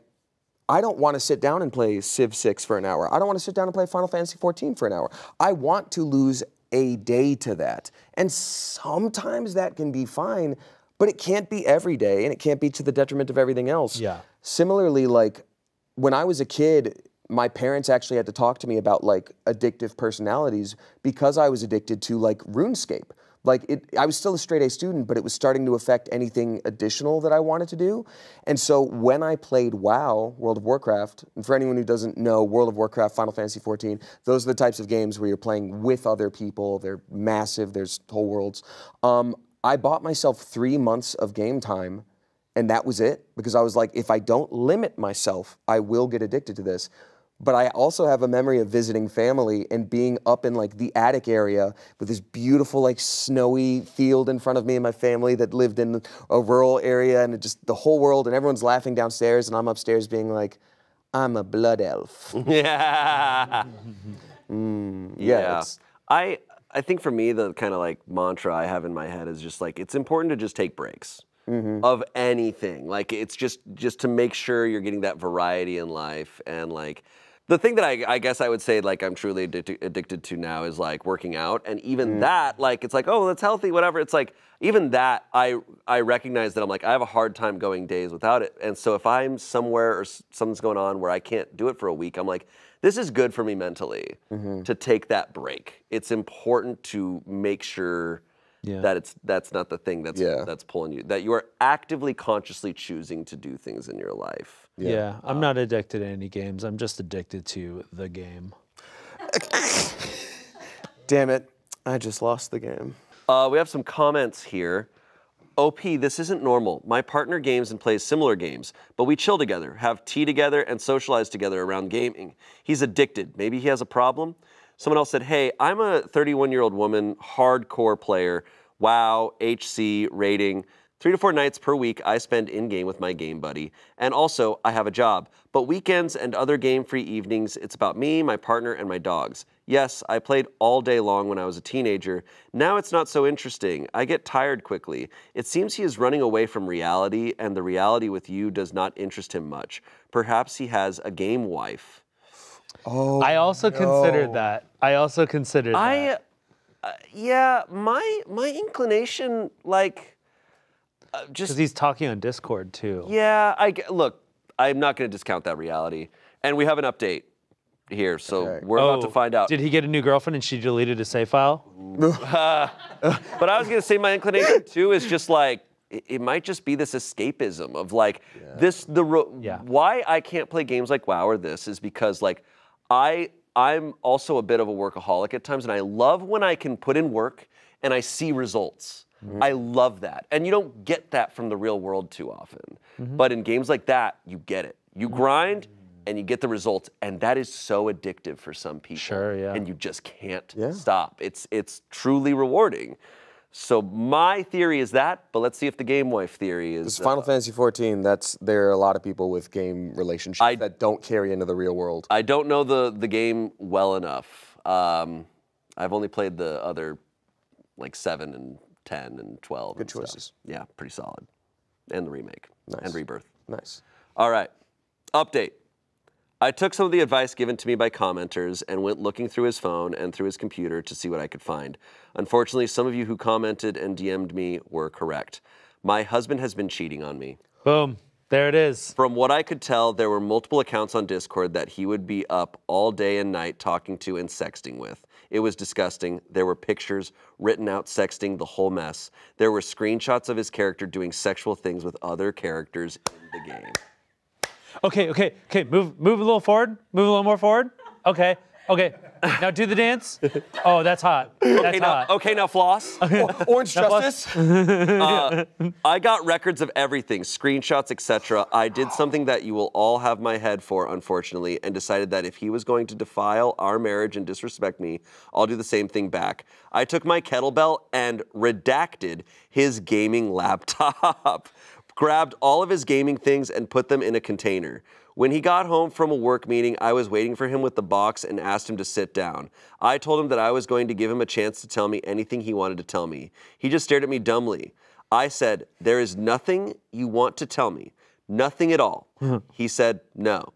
I don't want to sit down and play Civ 6 for an hour. I don't want to sit down and play Final Fantasy XIV for an hour. I want to lose a day to that. And sometimes that can be fine, but it can't be every day, and it can't be to the detriment of everything else. Yeah. Similarly, like when I was a kid, my parents actually had to talk to me about like addictive personalities because I was addicted to like RuneScape. Like I was still a straight A student, but it was starting to affect anything additional that I wanted to do. And so when I played WoW, World of Warcraft, and for anyone who doesn't know, World of Warcraft, Final Fantasy XIV, those are the types of games where you're playing with other people. They're massive, there's whole worlds. I bought myself 3 months of game time, and that was it, because I was like, if I don't limit myself, I will get addicted to this. But I also have a memory of visiting family and being up in like the attic area with this beautiful like snowy field in front of me and my family that lived in a rural area, and it just the whole world, and everyone's laughing downstairs and I'm upstairs being like, I'm a blood elf. Yeah. Yeah. I think for me, the kind of like mantra I have in my head is just like, it's important to just take breaks of anything. Like it's just to make sure you're getting that variety in life. And like, the thing that I guess I would say like I'm truly addicted to now is like working out. And even that, like, it's like, oh, that's healthy, whatever. It's like, even that, I recognize that I'm like, I have a hard time going days without it. And so if I'm somewhere or something's going on where I can't do it for a week, I'm like, this is good for me mentally to take that break. It's important to make sure that that's not the thing that's pulling you, that you are actively, consciously choosing to do things in your life. Yeah, I'm not addicted to any games. I'm just addicted to the game. Damn it, I just lost the game. We have some comments here. OP, this isn't normal. My partner games and plays similar games, but we chill together, have tea together, and socialize together around gaming. He's addicted. Maybe he has a problem? Someone else said, hey, I'm a 31-year-old woman, hardcore player, WoW, HC, rating. 3 to 4 nights per week I spend in-game with my game buddy. And also, I have a job. But weekends and other game-free evenings, it's about me, my partner, and my dogs. Yes, I played all day long when I was a teenager. Now it's not so interesting. I get tired quickly. It seems he is running away from reality, and the reality with you does not interest him much. Perhaps he has a game wife. Oh, I also considered that. I also considered that. Yeah, my inclination, like, just... Because he's talking on Discord, too. Yeah, look, I'm not going to discount that reality. And we have an update here, so we're about to find out. Did he get a new girlfriend and she deleted his save file? But I was going to say my inclination, too, is just like, it might just be this escapism of like, why I can't play games like WoW or this is because like, I'm also a bit of a workaholic at times, and I love when I can put in work and I see results. I love that. And you don't get that from the real world too often. But in games like that, you get it. You grind and you get the results, and that is so addictive for some people. Sure, yeah. And you just can't stop. It's truly rewarding. So my theory is that, but let's see if the game wife theory is... Because Final Fantasy XIV, there are a lot of people with game relationships that don't carry into the real world. I don't know the game well enough. I've only played the other, like 7 and 10 and 12. Good choices. Yeah, pretty solid. And the remake. Nice. And Rebirth. Nice. All right. Update. I took some of the advice given to me by commenters and went looking through his phone and through his computer to see what I could find. Unfortunately, some of you who commented and DM'd me were correct. My husband has been cheating on me. Boom. There it is. From what I could tell, there were multiple accounts on Discord that he would be up all day and night talking to and sexting with. It was disgusting. There were pictures, written out sexting, the whole mess. There were screenshots of his character doing sexual things with other characters in the game. Okay. Move a little forward. Move a little more forward. Okay. Now do the dance. Oh, that's hot. That's hot. Okay, now floss. Orange Justice. I got records of everything, screenshots, etc. I did something that you will all have my head for, unfortunately, and decided that if he was going to defile our marriage and disrespect me, I'll do the same thing back. I took my kettlebell and redacted his gaming laptop. Grabbed all of his gaming things and put them in a container. When he got home from a work meeting, I was waiting for him with the box and asked him to sit down. I told him that I was going to give him a chance to tell me anything he wanted to tell me. He just stared at me dumbly. I said, there is nothing you want to tell me. Nothing at all. He said, no.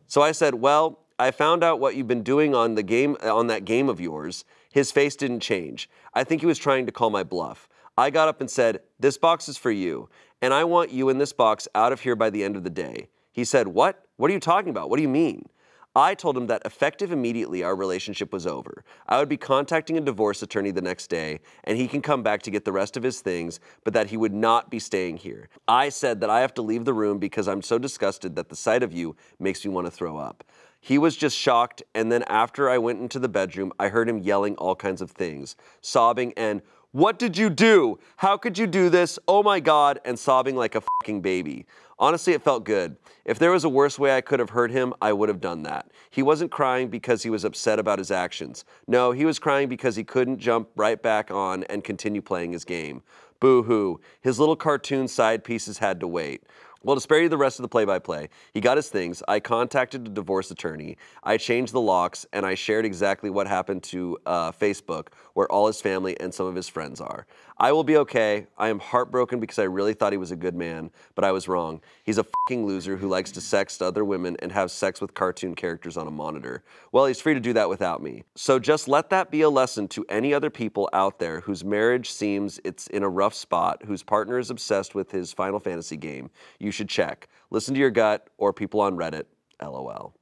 So I said, well, I found out what you've been doing on the game, on that game of yours. His face didn't change. I think he was trying to call my bluff. I got up and said, this box is for you, and I want you in this box out of here by the end of the day. He said, what? What are you talking about? What do you mean? I told him that effective immediately our relationship was over. I would be contacting a divorce attorney the next day, and he can come back to get the rest of his things, but that he would not be staying here. I said that I have to leave the room because I'm so disgusted that the sight of you makes me want to throw up. He was just shocked, and then after I went into the bedroom, I heard him yelling all kinds of things, sobbing and, "What did you do? How could you do this? Oh my God," and sobbing like a fucking baby. Honestly, it felt good. If there was a worse way I could have hurt him, I would have done that. He wasn't crying because he was upset about his actions. No, he was crying because he couldn't jump right back on and continue playing his game. Boo-hoo. His little cartoon side pieces had to wait. Well, to spare you the rest of the play-by-play, he got his things, I contacted a divorce attorney, I changed the locks, and I shared exactly what happened to Facebook, where all his family and some of his friends are. I will be okay. I am heartbroken because I really thought he was a good man, but I was wrong. He's a fucking loser who likes to sext other women and have sex with cartoon characters on a monitor. Well, he's free to do that without me. So just let that be a lesson to any other people out there whose marriage seems it's in a rough spot, whose partner is obsessed with his Final Fantasy game. You should check. Listen to your gut or people on Reddit. LOL.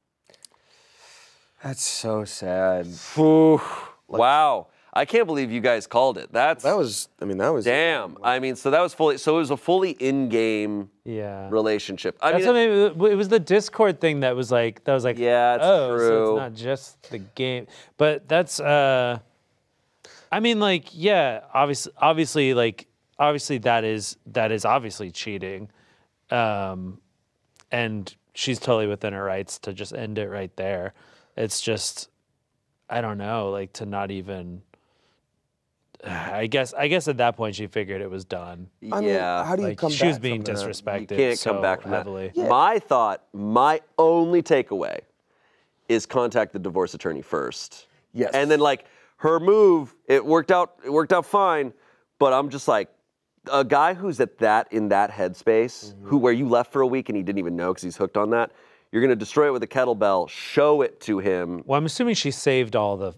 That's so sad. Wow. I can't believe you guys called it. That was damn. I mean, so that was fully, so it was a fully in-game relationship. I mean, it was the Discord thing that was like, yeah, it's oh, true. so it's not just the game. But that's, I mean, like, yeah, obviously that is obviously cheating. And she's totally within her rights to just end it right there. It's just, I don't know, like to not even, I guess at that point she figured it was done. I mean, how do you come back she was being from that? disrespected. You can't so come back from heavily. that. Yeah. My only takeaway is contact the divorce attorney first. Yes. And then like her move, it worked out fine, but I'm just like, a guy who's in that headspace, where you left for a week and he didn't even know because he's hooked on that, you're gonna destroy it with a kettlebell, show it to him. Well, I'm assuming she saved all the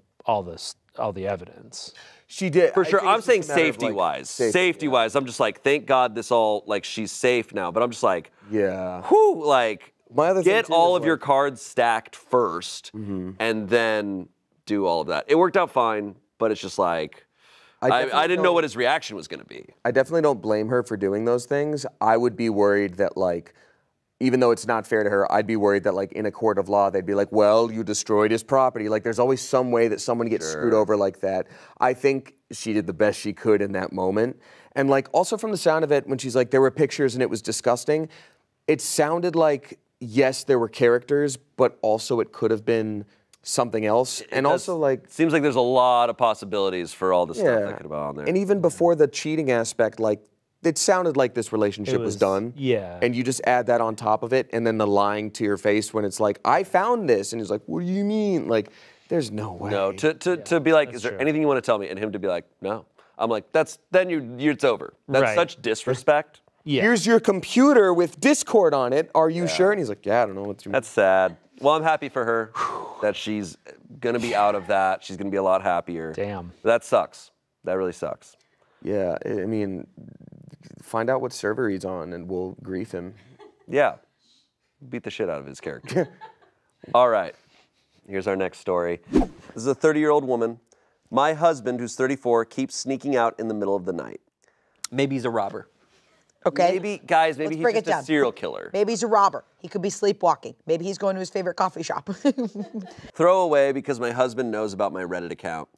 evidence. She did. For sure. I'm saying safety-wise. Safety-wise, I'm just like, thank God this all, like, she's safe now. But I'm just like, yeah. whew, like, my other thing get too all is, of your cards stacked first and then do all of that. It worked out fine, but it's just like, I didn't know what his reaction was going to be. I definitely don't blame her for doing those things. I would be worried that, like, even though it's not fair to her, I'd be worried that, like, in a court of law, they'd be like, well, you destroyed his property. Like, there's always some way that someone gets screwed over like that. I think she did the best she could in that moment. And, like, also from the sound of it, when she's like, there were pictures and it was disgusting, it sounded like, yes, there were characters, but also it could have been something else. And also, like, seems like there's a lot of possibilities for all the stuff that could have been on there. And even before the cheating aspect, like, it sounded like this relationship was done. Yeah. And you just add that on top of it, and then the lying to your face when it's like, I found this, and he's like, what do you mean? Like, there's no way. No, to be like, is there anything you want to tell me? And him to be like, no. I'm like, it's over. That's such disrespect. Yeah. Here's your computer with Discord on it. Are you sure? And he's like, yeah, I don't know. That's sad. Well, I'm happy for her that she's going to be out of that. She's going to be a lot happier. Damn. That sucks. That really sucks. Yeah, I mean, find out what server he's on and we'll grief him. Yeah. Beat the shit out of his character. All right. Here's our next story. This is a 30-year-old woman. My husband, who's 34, keeps sneaking out in the middle of the night. Maybe he's a robber. Okay. Maybe Let's he's break just it down. a serial killer. Maybe he's a robber. He could be sleepwalking. Maybe he's going to his favorite coffee shop. Throw away because my husband knows about my Reddit account.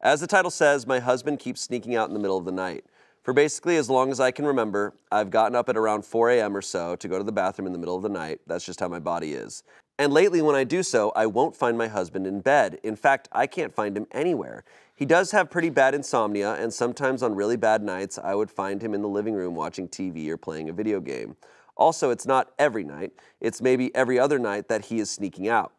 As the title says, my husband keeps sneaking out in the middle of the night. For basically as long as I can remember, I've gotten up at around 4 a.m. or so to go to the bathroom in the middle of the night. That's just how my body is. And lately when I do so, I won't find my husband in bed. In fact, I can't find him anywhere. He does have pretty bad insomnia, and sometimes on really bad nights, I would find him in the living room watching TV or playing a video game. Also, it's not every night. It's maybe every other night that he is sneaking out.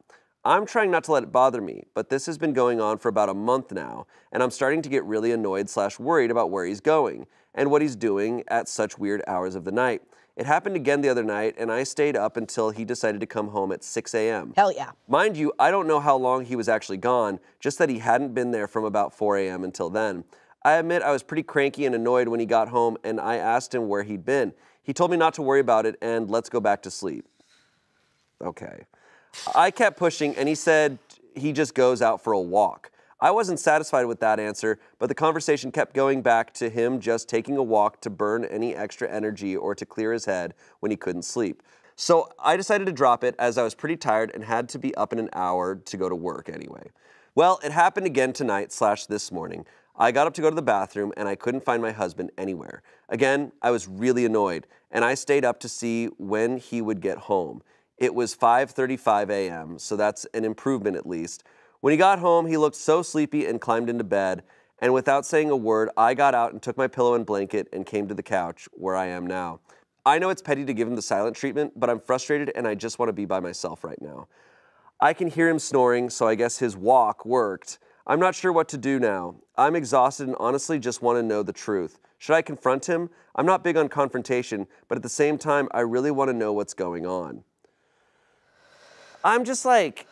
I'm trying not to let it bother me, but this has been going on for about a month now, and I'm starting to get really annoyed/worried about where he's going and what he's doing at such weird hours of the night. It happened again the other night, and I stayed up until he decided to come home at 6 a.m. Hell yeah. Mind you, I don't know how long he was actually gone, just that he hadn't been there from about 4 a.m. until then. I admit I was pretty cranky and annoyed when he got home, and I asked him where he'd been. He told me not to worry about it and let's go back to sleep. Okay. I kept pushing, and he said he just goes out for a walk. I wasn't satisfied with that answer, but the conversation kept going back to him just taking a walk to burn any extra energy or to clear his head when he couldn't sleep. So I decided to drop it as I was pretty tired and had to be up in an hour to go to work anyway. Well, it happened again tonight / this morning. I got up to go to the bathroom and I couldn't find my husband anywhere. Again, I was really annoyed and I stayed up to see when he would get home. It was 5:35 a.m., so that's an improvement at least. When he got home, he looked so sleepy and climbed into bed, and without saying a word, I got out and took my pillow and blanket and came to the couch where I am now. I know it's petty to give him the silent treatment, but I'm frustrated and I just want to be by myself right now. I can hear him snoring, so I guess his walk worked. I'm not sure what to do now. I'm exhausted and honestly just want to know the truth. Should I confront him? I'm not big on confrontation, but at the same time, I really want to know what's going on. I'm just like...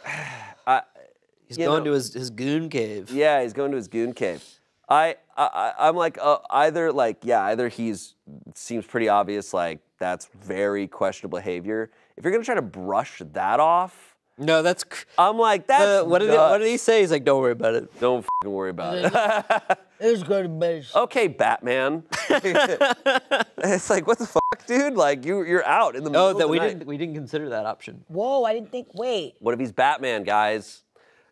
He's going to his goon cave. Yeah, he's going to his goon cave. I'm like, either seems pretty obvious, like, that's very questionable behavior. If you're going to try to brush that off... No, that's... I'm like, that's... what did he say? He's like, don't worry about it. Don't f***ing worry about it. It's going to be... Okay, Batman. It's like, what the fuck, dude? Like, you're out in the middle of the night. We didn't consider that option. Whoa, I didn't think... Wait. What if he's Batman, guys?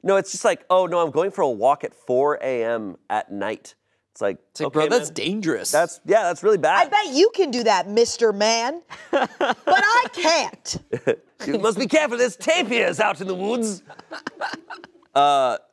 No, it's just like, oh, no, I'm going for a walk at 4 a.m. at night. It's like, okay, bro, that's man. dangerous. That's really bad. I bet you can do that, Mr. Man. But I can't. You must be careful, there's tapirs out in the woods.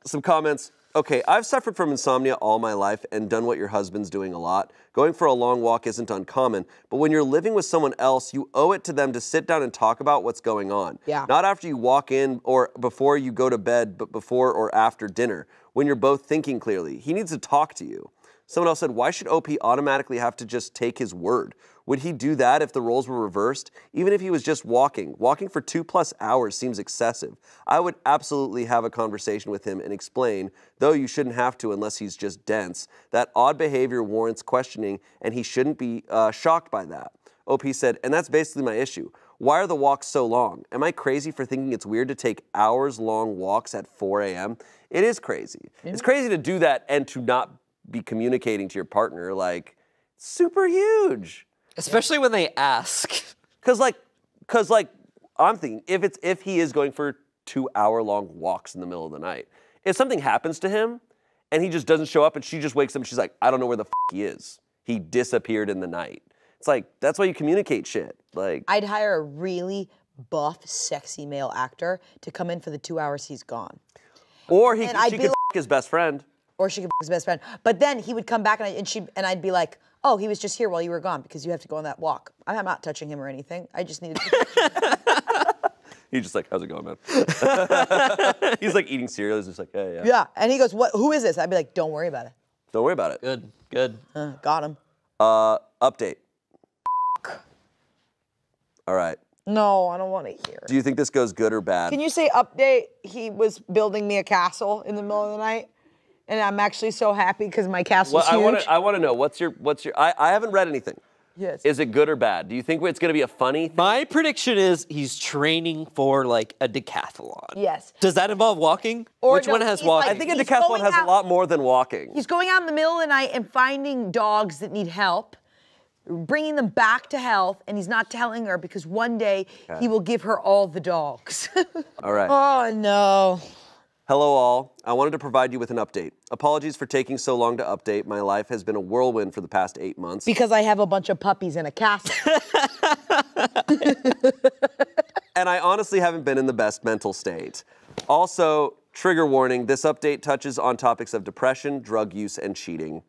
Some comments. Okay, I've suffered from insomnia all my life and done what your husband's doing a lot. Going for a long walk isn't uncommon, but when you're living with someone else, you owe it to them to sit down and talk about what's going on. Yeah. Not after you walk in or before you go to bed, but before or after dinner, when you're both thinking clearly. He needs to talk to you. Someone else said, why should OP automatically have to just take his word? Would he do that if the roles were reversed? Even if he was just walking. Walking for 2+ hours seems excessive. I would absolutely have a conversation with him and explain, though you shouldn't have to unless he's just dense, that odd behavior warrants questioning and he shouldn't be shocked by that. OP said, and that's basically my issue. Why are the walks so long? Am I crazy for thinking it's weird to take hours-long walks at 4 a.m.? It is crazy. It's crazy to do that and to not be communicating to your partner, like, super huge. Especially when they ask. Cause I'm thinking, if he is going for 2-hour-long walks in the middle of the night, if something happens to him and he just doesn't show up and she just wakes up and she's like, I don't know where the f he is. He disappeared in the night. It's like, that's why you communicate shit. Like, I'd hire a really buff, sexy male actor to come in for the 2 hours he's gone. Or she could f his best friend. Or she could be his best friend. But then he would come back and I'd be like, oh, he was just here while you were gone because you have to go on that walk. I'm not touching him or anything. I just needed to. He's just like, how's it going, man? He's like eating cereal. He's just like, yeah. Yeah, and he goes, who is this? I'd be like, don't worry about it. Don't worry about it. Good. Got him. Update. All right. No, I don't want to hear. Do you think this goes good or bad? Can you say update? He was building me a castle in the middle of the night. And I'm actually so happy because my castle's huge. I want to know, what's your, I haven't read anything. Yes. Is it good or bad? Do you think it's going to be a funny thing? My prediction is he's training for like a decathlon. Yes. Does that involve walking? Or Which no, one has he's walking? I think a decathlon has a lot more than walking. He's going out in the middle of the night and finding dogs that need help, bringing them back to health, and he's not telling her because one day he will give her all the dogs. All right. Oh, no. Hello all, I wanted to provide you with an update. Apologies for taking so long to update. My life has been a whirlwind for the past 8 months. Because I have a bunch of puppies in a castle. And I honestly haven't been in the best mental state. Also, trigger warning, this update touches on topics of depression, drug use, and cheating.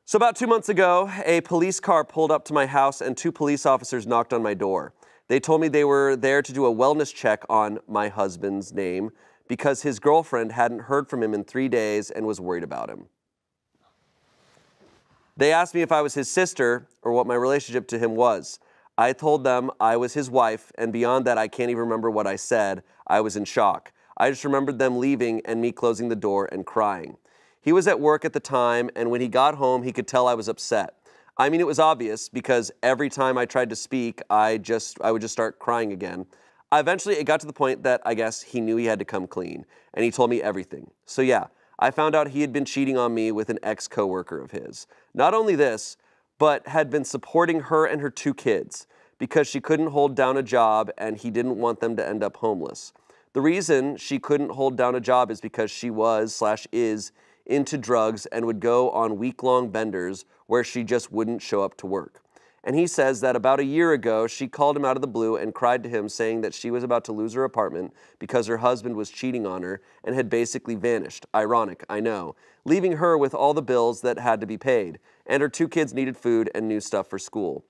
So about 2 months ago, a police car pulled up to my house and 2 police officers knocked on my door. They told me they were there to do a wellness check on my husband's name because his girlfriend hadn't heard from him in 3 days and was worried about him. They asked me if I was his sister or what my relationship to him was. I told them I was his wife, and beyond that, I can't even remember what I said. I was in shock. I just remembered them leaving and me closing the door and crying. He was at work at the time, and when he got home, he could tell I was upset. I mean, it was obvious because every time I tried to speak, I would just start crying again. Eventually, it got to the point that I guess he knew he had to come clean, and he told me everything. So yeah, I found out he had been cheating on me with an ex-coworker of his. Not only this, but had been supporting her and her 2 kids because she couldn't hold down a job and he didn't want them to end up homeless. The reason she couldn't hold down a job is because she was/is into drugs and would go on week-long benders where she just wouldn't show up to work. And he says that about a year ago, she called him out of the blue and cried to him saying that she was about to lose her apartment because her husband was cheating on her and had basically vanished. Ironic, I know. Leaving her with all the bills that had to be paid. And her 2 kids needed food and new stuff for school.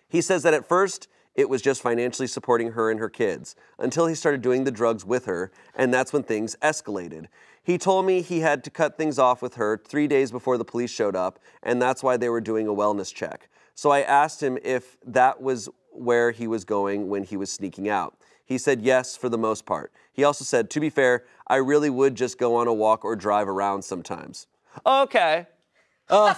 He says that at first, it was just financially supporting her and her kids until he started doing the drugs with her, and that's when things escalated. He told me he had to cut things off with her 3 days before the police showed up, and that's why they were doing a wellness check. So I asked him if that was where he was going when he was sneaking out. He said yes, for the most part. He also said, to be fair, I really would just go on a walk or drive around sometimes. Okay. Oh,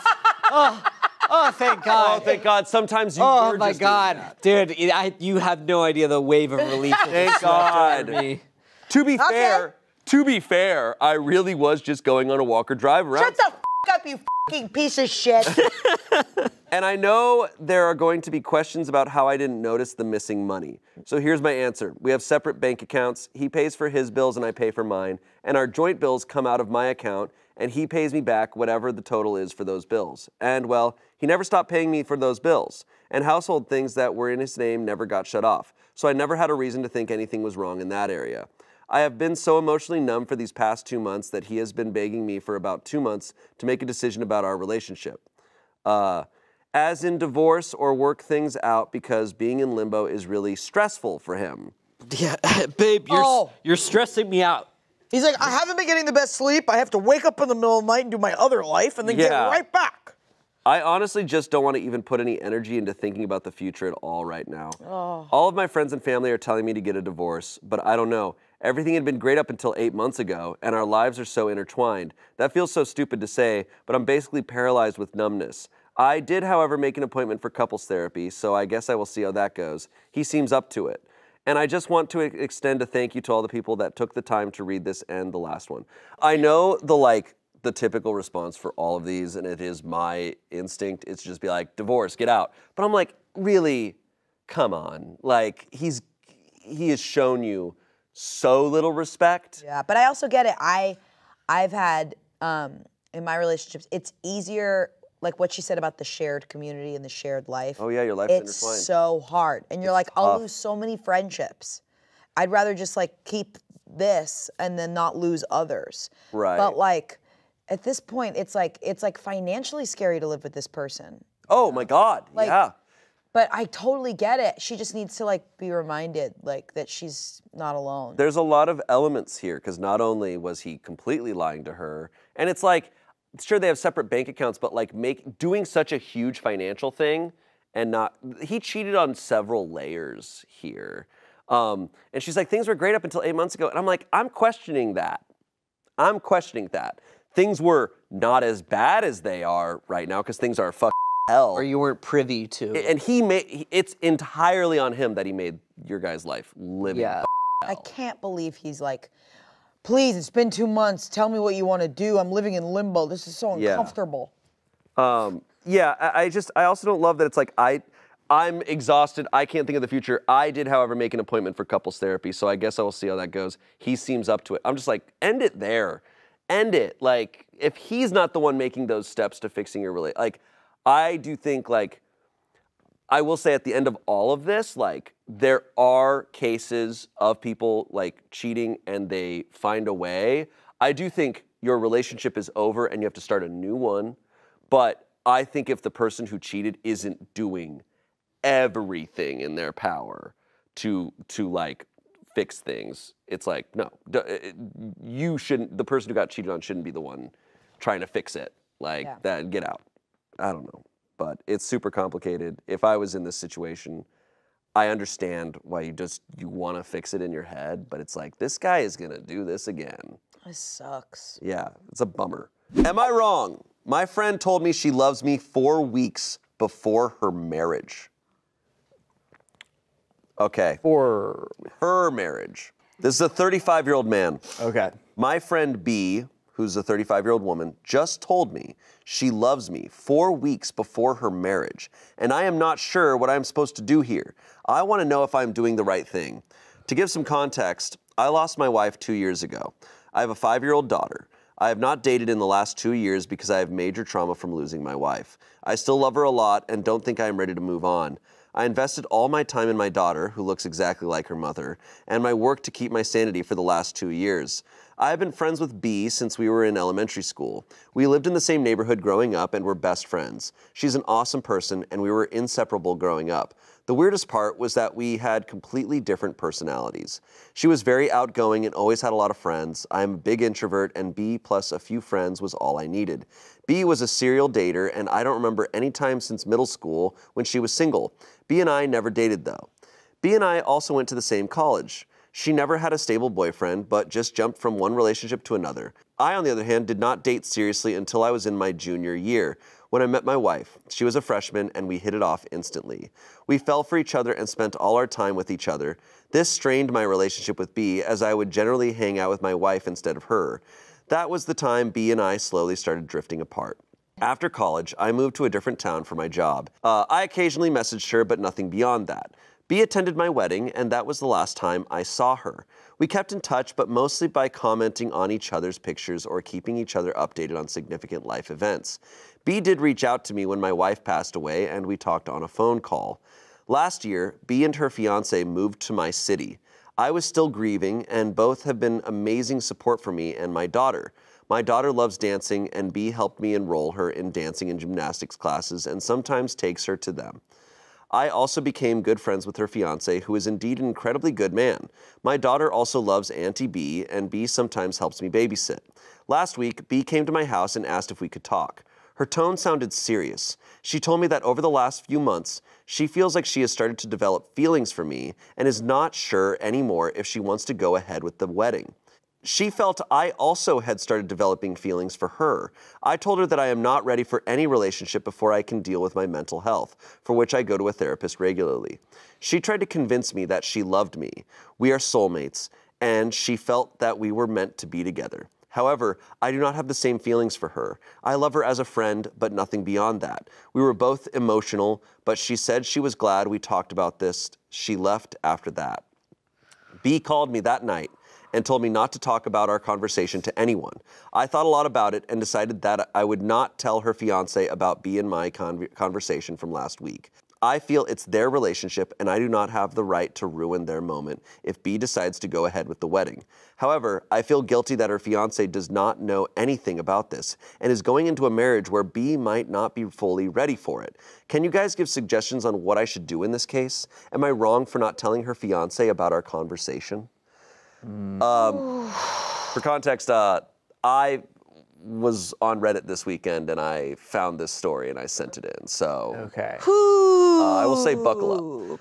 thank God. Oh, thank God. Sometimes you Oh were my just doing God, that. dude! You have no idea the wave of relief. that Thank just swept over God. me. To be fair, I really was just going on a walk or drive around. Shut the f up, you fucking piece of shit. And I know there are going to be questions about how I didn't notice the missing money. So here's my answer. We have separate bank accounts. He pays for his bills and I pay for mine. And our joint bills come out of my account and he pays me back whatever the total is for those bills. And well, he never stopped paying me for those bills. And household things that were in his name never got shut off. So I never had a reason to think anything was wrong in that area. I have been so emotionally numb for these past 2 months that he has been begging me for about 2 months to make a decision about our relationship. As in divorce or work things out because being in limbo is really stressful for him. Yeah, babe, you're stressing me out. He's like, I haven't been getting the best sleep. I have to wake up in the middle of the night and do my other life and then get right back. I honestly just don't want to even put any energy into thinking about the future at all right now. All of my friends and family are telling me to get a divorce, but I don't know. Everything had been great up until 8 months ago, and our lives are so intertwined. That feels so stupid to say, but I'm basically paralyzed with numbness. I did, however, make an appointment for couples therapy, so I guess I will see how that goes. He seems up to it. And I just want to extend a thank you to all the people that took the time to read this and the last one. I know the typical response for all of these, and it is my instinct, it's just be like, divorce, get out. But I'm like, really, come on. Like, he has shown you so little respect. Yeah, but I also get it. I've had, in my relationships, it's easier, like what she said about the shared community and the shared life. Oh yeah, your life's intertwined. It's so hard. And you're like, I'll lose so many friendships. I'd rather just like keep this and then not lose others. Right. But like, at this point, it's like financially scary to live with this person. Oh my God, Like, yeah. But I totally get it. She just needs to like be reminded like that she's not alone. There's a lot of elements here because not only was he completely lying to her, and it's like, sure they have separate bank accounts, but like doing such a huge financial thing and he cheated on several layers here. And she's like, things were great up until 8 months ago. And I'm like, I'm questioning that. Things were not as bad as they are right now because things are fucking hell. Or you weren't privy to. And it's entirely on him that he made your guys' life living hell. I can't believe he's like, please, it's been 2 months. Tell me what you want to do. I'm living in limbo. This is so uncomfortable. I also don't love that it's like, I'm exhausted. I can't think of the future. I did, however, make an appointment for couples therapy, so I guess I will see how that goes. He seems up to it. I'm just like, end it there. End it. Like, if he's not the one making those steps to fixing your relationship, like, I do think, like, I will say at the end of all of this, like, there are cases of people, like, cheating and they find a way. I do think your relationship is over and you have to start a new one. But I think if the person who cheated isn't doing everything in their power to like, fix things, it's like, no, you shouldn't, the person who got cheated on shouldn't be the one trying to fix it. Like, that, get out. I don't know. But it's super complicated. If I was in this situation, I understand why you want to fix it in your head, but it's like, this guy is gonna do this again. This sucks. Yeah, it's a bummer. Am I wrong? My friend told me she loves me 4 weeks before her marriage. Okay. For Her marriage. This is a 35-year-old man. okay. My friend B, who's a 35-year-old woman, just told me she loves me 4 weeks before her marriage, and I am not sure what I'm supposed to do here. I want to know if I'm doing the right thing. To give some context, I lost my wife 2 years ago. I have a 5-year-old daughter. I have not dated in the last 2 years because I have major trauma from losing my wife. I still love her a lot and don't think I am ready to move on. I invested all my time in my daughter, who looks exactly like her mother, and my work to keep my sanity for the last 2 years. I have been friends with B since we were in elementary school. We lived in the same neighborhood growing up and were best friends. She's an awesome person, and we were inseparable growing up. The weirdest part was that we had completely different personalities. She was very outgoing and always had a lot of friends. I'm a big introvert, and B plus a few friends was all I needed. B was a serial dater, and I don't remember any time since middle school when she was single. B and I never dated, though. B and I also went to the same college. She never had a stable boyfriend, but just jumped from one relationship to another. I, on the other hand, did not date seriously until I was in my junior year, when I met my wife. She was a freshman, and we hit it off instantly. We fell for each other and spent all our time with each other. This strained my relationship with B, as I would generally hang out with my wife instead of her. That was the time B and I slowly started drifting apart. After college, I moved to a different town for my job. I occasionally messaged her, but nothing beyond that. B attended my wedding, and that was the last time I saw her. We kept in touch, but mostly by commenting on each other's pictures or keeping each other updated on significant life events. B did reach out to me when my wife passed away, and we talked on a phone call. Last year, B and her fiancé moved to my city. I was still grieving, and both have been amazing support for me and my daughter. My daughter loves dancing, and B helped me enroll her in dancing and gymnastics classes and sometimes takes her to them. I also became good friends with her fiancé, who is indeed an incredibly good man. My daughter also loves Auntie B, and B sometimes helps me babysit. Last week, B came to my house and asked if we could talk. Her tone sounded serious. She told me that over the last few months, she feels like she has started to develop feelings for me and is not sure anymore if she wants to go ahead with the wedding. She felt I also had started developing feelings for her. I told her that I am not ready for any relationship before I can deal with my mental health, for which I go to a therapist regularly. She tried to convince me that she loved me. We are soulmates, and she felt that we were meant to be together. However, I do not have the same feelings for her. I love her as a friend, but nothing beyond that. We were both emotional, but she said she was glad we talked about this. She left after that. B called me that night and told me not to talk about our conversation to anyone. I thought a lot about it and decided that I would not tell her fiancé about B and my conversation from last week. I feel it's their relationship, and I do not have the right to ruin their moment if B decides to go ahead with the wedding. However, I feel guilty that her fiancé does not know anything about this and is going into a marriage where B might not be fully ready for it. Can you guys give suggestions on what I should do in this case? Am I wrong for not telling her fiancé about our conversation? For context, I was on Reddit this weekend and I found this story and I sent it in. So Okay. I will say buckle up.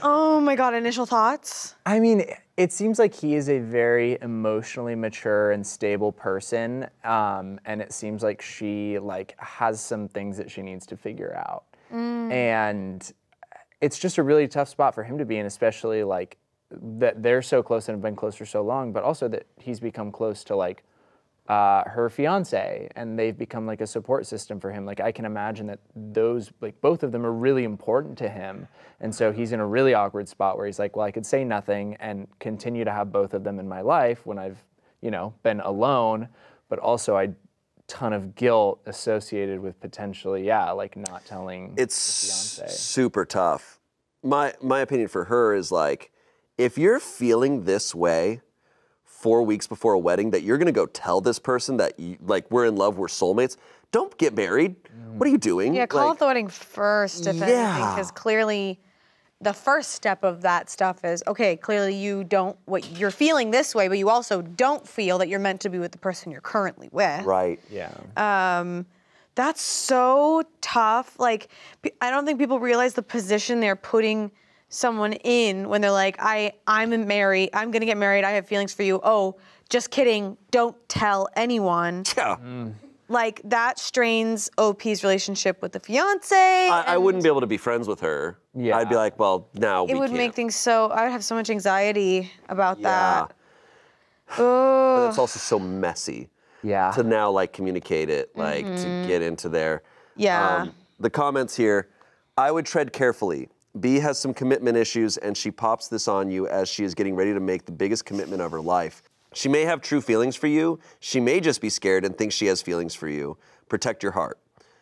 Oh my God, initial thoughts? I mean, it seems like he is a very emotionally mature and stable person, and it seems like she has some things that she needs to figure out. And it's just a really tough spot for him to be in, especially that they're so close and have been close for so long, but also that he's become close to her fiance, and they've become a support system for him. I can imagine that those, both of them are really important to him. And so he's in a really awkward spot where he's like, well, I could say nothing and continue to have both of them in my life when I've, been alone, but also I ton of guilt associated with potentially, not telling the fiance. Super tough. My opinion for her is if you're feeling this way 4 weeks before a wedding, that you're gonna go tell this person that we're in love, we're soulmates, don't get married. What are you doing? Yeah, call off the wedding first, if anything, because clearly the first step of that stuff is, okay, clearly you're feeling this way, but you also don't feel that you're meant to be with the person you're currently with. Right. Yeah. That's so tough. I don't think people realize the position they're putting someone in when they're like, I'm gonna get married, I have feelings for you. Oh, just kidding, don't tell anyone. Yeah. like that strains OP's relationship with the fiance. I wouldn't be able to be friends with her. Yeah. I'd be like, well, now It would make things so, I would have so much anxiety about that. But it's also so messy. Yeah. To now like communicate it, like to get into there. Yeah. The comments here, I would tread carefully. B has some commitment issues and she pops this on you as she is getting ready to make the biggest commitment of her life. She may have true feelings for you. She may just be scared and think she has feelings for you. Protect your heart.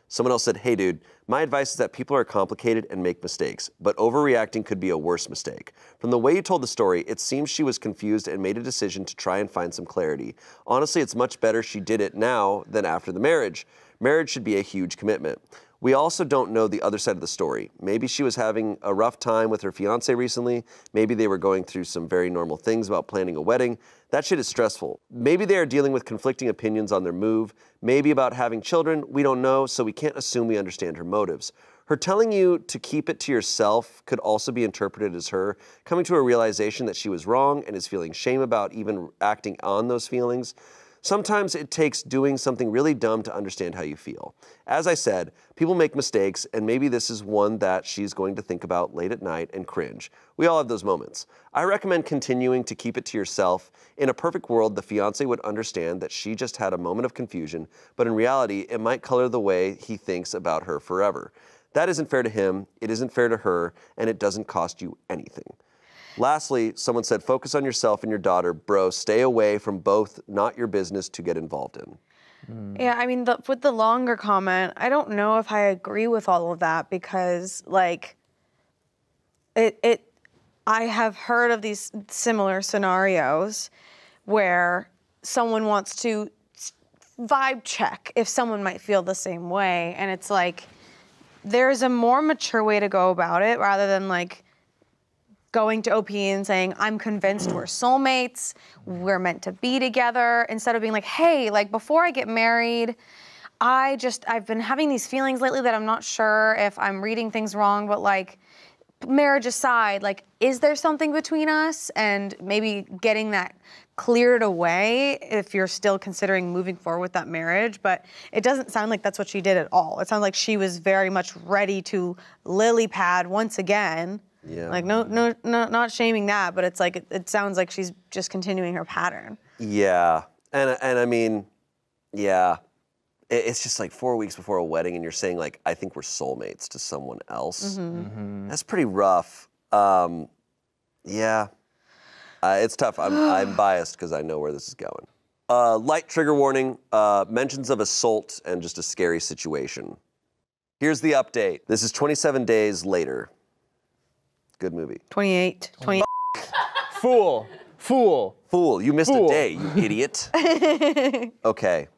Someone else said, hey dude, my advice is that people are complicated and make mistakes, but overreacting could be a worse mistake. From the way you told the story, it seems she was confused and made a decision to try and find some clarity. Honestly, it's much better she did it now than after the marriage. Marriage should be a huge commitment. We also don't know the other side of the story. Maybe she was having a rough time with her fiance recently. Maybe they were going through some very normal things about planning a wedding. That shit is stressful. Maybe they are dealing with conflicting opinions on their move. Maybe about having children. We don't know, so we can't assume we understand her motives. Her telling you to keep it to yourself could also be interpreted as her coming to a realization that she was wrong and is feeling shame about even acting on those feelings. Sometimes it takes doing something really dumb to understand how you feel. As I said, people make mistakes, and maybe this is one that she's going to think about late at night and cringe. We all have those moments. I recommend continuing to keep it to yourself. In a perfect world, the fiance would understand that she just had a moment of confusion, but in reality, it might color the way he thinks about her forever. That isn't fair to him, it isn't fair to her, and it doesn't cost you anything. Lastly, someone said, focus on yourself and your daughter. Bro, stay away from both not your business to get involved in. Yeah, I mean, with the longer comment, I don't know if I agree with all of that because, like, I have heard of these similar scenarios where someone wants to vibe check if someone might feel the same way, and it's like, there's a more mature way to go about it rather than, like, going to OP and saying, I'm convinced we're soulmates, we're meant to be together, instead of being like, hey, like before I get married, I've been having these feelings lately that I'm not sure if I'm reading things wrong, but like, marriage aside, like, is there something between us? And maybe getting that cleared away if you're still considering moving forward with that marriage. But it doesn't sound like that's what she did at all. It sounds like she was very much ready to lily pad once again. Yeah. Like, no, not shaming that, but it's like, it sounds like she's just continuing her pattern. Yeah, and I mean, yeah, it's just like 4 weeks before a wedding and you're saying like, I think we're soulmates to someone else. That's pretty rough. Yeah, it's tough. I'm biased because I know where this is going. Light trigger warning, mentions of assault and just a scary situation. Here's the update. This is 27 days later. Good movie. 28. Fool. You missed a day, you idiot. Okay.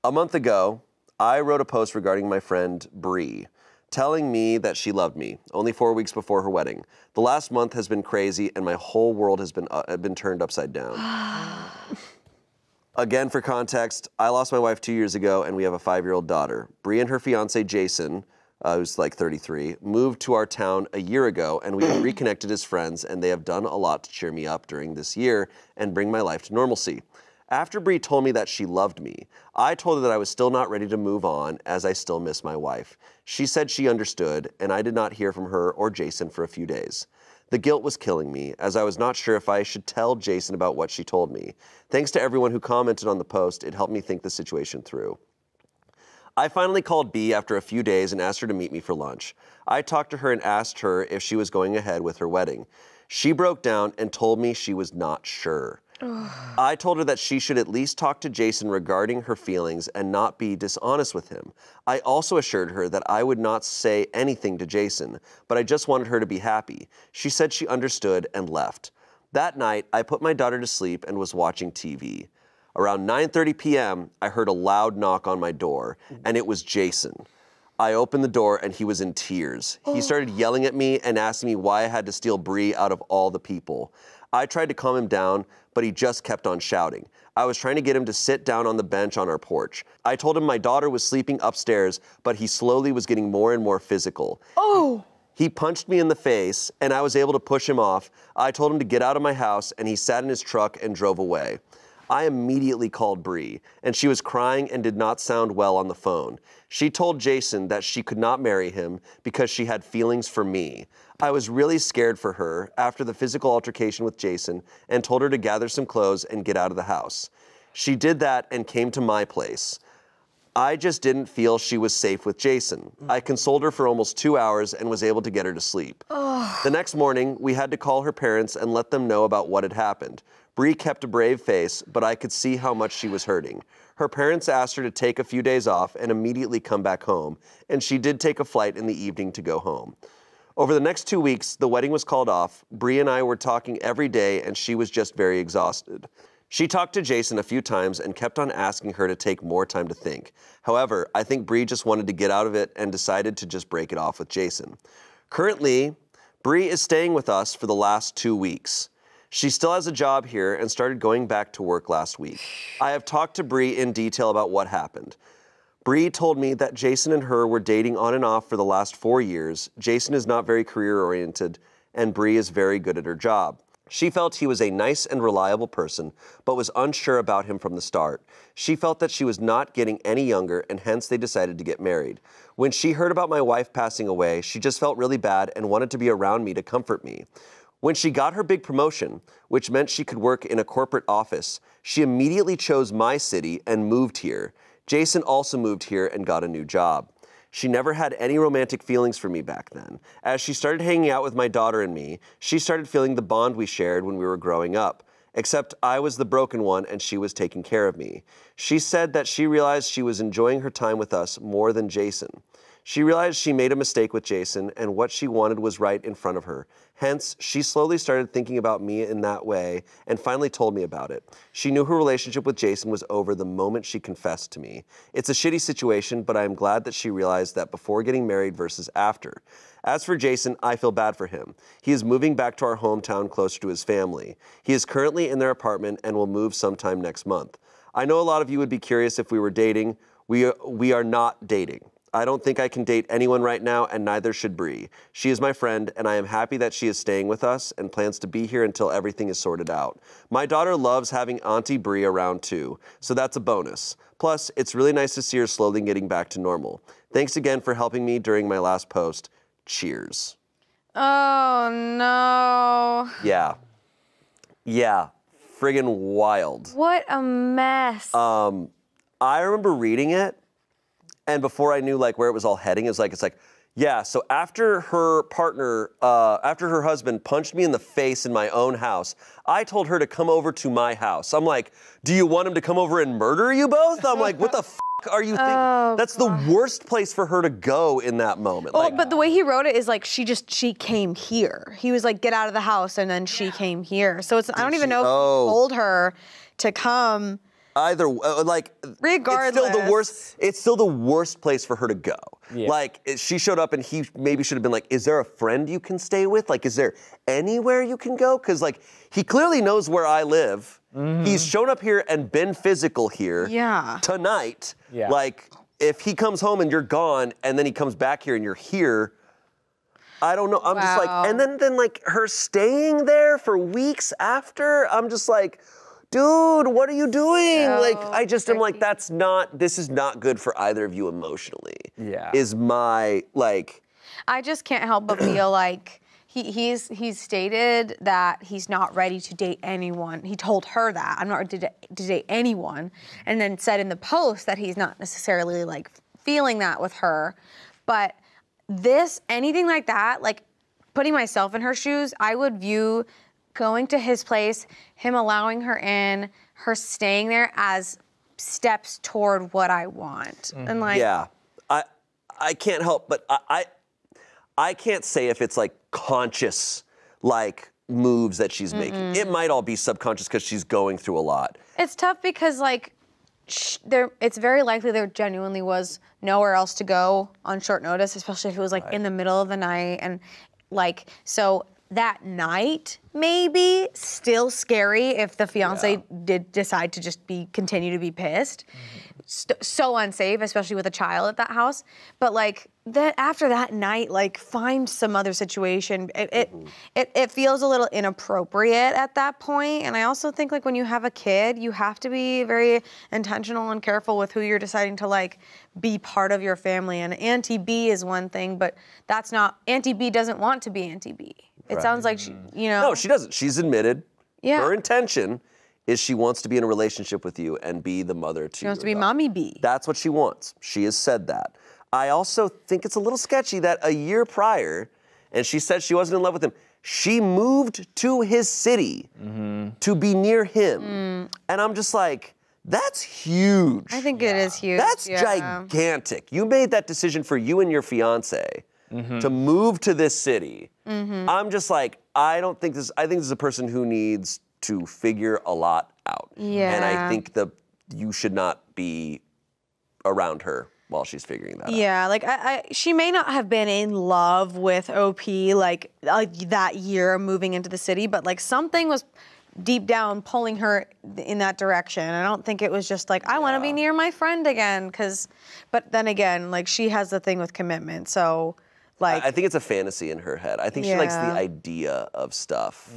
A month ago, I wrote a post regarding my friend Bree, telling me that she loved me, only 4 weeks before her wedding. The last month has been crazy and my whole world has been turned upside down. Again, for context, I lost my wife 2 years ago and we have a 5-year-old daughter. Bree and her fiance, Jason, who's like 33, moved to our town a year ago and we reconnected as friends and they have done a lot to cheer me up during this year and bring my life to normalcy. After Bree told me that she loved me, I told her that I was still not ready to move on as I still miss my wife. She said she understood and I did not hear from her or Jason for a few days. The guilt was killing me as I was not sure if I should tell Jason about what she told me. Thanks to everyone who commented on the post, it helped me think the situation through. I finally called B after a few days and asked her to meet me for lunch. I talked to her and asked her if she was going ahead with her wedding. She broke down and told me she was not sure. I told her that she should at least talk to Jason regarding her feelings and not be dishonest with him. I also assured her that I would not say anything to Jason, but I just wanted her to be happy. She said she understood and left. That night, I put my daughter to sleep and was watching TV. Around 9:30 p.m., I heard a loud knock on my door, and it was Jason. I opened the door, and he was in tears. He started yelling at me and asking me why I had to steal Bree out of all the people. I tried to calm him down, but he just kept on shouting. I was trying to get him to sit down on the bench on our porch. I told him my daughter was sleeping upstairs, but he slowly was getting more and more physical. He punched me in the face, and I was able to push him off. I told him to get out of my house, and he sat in his truck and drove away. I immediately called Bree, and she was crying and did not sound well on the phone. She told Jason that she could not marry him because she had feelings for me. I was really scared for her after the physical altercation with Jason and told her to gather some clothes and get out of the house. She did that and came to my place. I just didn't feel she was safe with Jason. I consoled her for almost 2 hours and was able to get her to sleep. The next morning, we had to call her parents and let them know about what had happened. Bree kept a brave face, but I could see how much she was hurting. Her parents asked her to take a few days off and immediately come back home, and she did take a flight in the evening to go home. Over the next 2 weeks, the wedding was called off. Bree and I were talking every day, and she was just very exhausted. She talked to Jason a few times and kept on asking her to take more time to think. However, I think Bree just wanted to get out of it and decided to just break it off with Jason. Currently, Bree is staying with us for the last 2 weeks. She still has a job here and started going back to work last week. I have talked to Bree in detail about what happened. Bree told me that Jason and her were dating on and off for the last 4 years. Jason is not very career-oriented, and Bree is very good at her job. She felt he was a nice and reliable person, but was unsure about him from the start. She felt that she was not getting any younger, and hence they decided to get married. When she heard about my wife passing away, she just felt really bad and wanted to be around me to comfort me. When she got her big promotion, which meant she could work in a corporate office, she immediately chose my city and moved here. Jason also moved here and got a new job. She never had any romantic feelings for me back then. As she started hanging out with my daughter and me, she started feeling the bond we shared when we were growing up. Except I was the broken one and she was taking care of me. She said that she realized she was enjoying her time with us more than Jason. She realized she made a mistake with Jason and what she wanted was right in front of her. Hence, she slowly started thinking about me in that way and finally told me about it. She knew her relationship with Jason was over the moment she confessed to me. It's a shitty situation, but I am glad that she realized that before getting married versus after. As for Jason, I feel bad for him. He is moving back to our hometown closer to his family. He is currently in their apartment and will move sometime next month. I know a lot of you would be curious if we were dating. We are not dating. I don't think I can date anyone right now, and neither should Bree. She is my friend, and I am happy that she is staying with us and plans to be here until everything is sorted out. My daughter loves having Auntie Bree around too, so that's a bonus. Plus, it's really nice to see her slowly getting back to normal. Thanks again for helping me during my last post. Cheers. Oh, no. Yeah. Yeah. Friggin' wild. What a mess. I remember reading it, and before I knew like where it was all heading, it's like, yeah, so after her partner, after her husband punched me in the face in my own house, I told her to come over to my house. I'm like, do you want him to come over and murder you both? I'm like, what the f*** are you thinking? Oh, That's the worst place for her to go in that moment. Well, Like, but the way he wrote it is like she came here. He was like, get out of the house, and then she came here. So it's I don't even know if he told her to come. Either like, Regardless. it's still the worst place for her to go. Yeah. Like, she showed up and he maybe should have been like, is there a friend you can stay with? Like, is there anywhere you can go? Because like, he clearly knows where I live. He's shown up here and been physical here tonight. Yeah. Like, if he comes home and you're gone and then he comes back here and you're here, I don't know. I'm just like, and then like her staying there for weeks after, I'm just like, dude, what are you doing? Like, I just am like, this is not good for either of you emotionally. Yeah. Is my, like. I just can't help but feel like he's stated that he's not ready to date anyone. He told her that, I'm not ready to date anyone. And then said in the post that he's not necessarily like feeling that with her. But anything like that, like putting myself in her shoes, I would view going to his place, him allowing her in, her staying there as steps toward what I want. And like, yeah, I can't help, but I can't say if it's like conscious, like moves that she's making. It might all be subconscious because she's going through a lot. it's tough because like, it's very likely there genuinely was nowhere else to go on short notice, especially if it was like in the middle of the night. And like, so that night, maybe still scary if the fiance did decide to just continue to be pissed. So unsafe, especially with a child at that house. But like after that night, like find some other situation. It feels a little inappropriate at that point. And I also think like when you have a kid, you have to be very intentional and careful with who you're deciding to like be part of your family. And Auntie B is one thing, but that's not, Auntie B doesn't want to be Auntie B. It sounds like she, you know. No, she doesn't. She's admitted. Yeah. Her intention is she wants to be in a relationship with you and be the mother to you. She wants to be Mommy B. That's what she wants. She has said that. I also think it's a little sketchy that a year prior, and she said she wasn't in love with him, she moved to his city to be near him. And I'm just like, that's huge. I think it is huge. That's gigantic. You made that decision for you and your fiance to move to this city. I'm just like, I think this is a person who needs to figure a lot out. Yeah. And I think you should not be around her while she's figuring that out. Yeah, like she may not have been in love with OP like that year moving into the city, but like something was deep down pulling her in that direction. I don't think it was just like, I want to be near my friend again, but then again, like she has the thing with commitment, so like. I think it's a fantasy in her head. I think she likes the idea of stuff.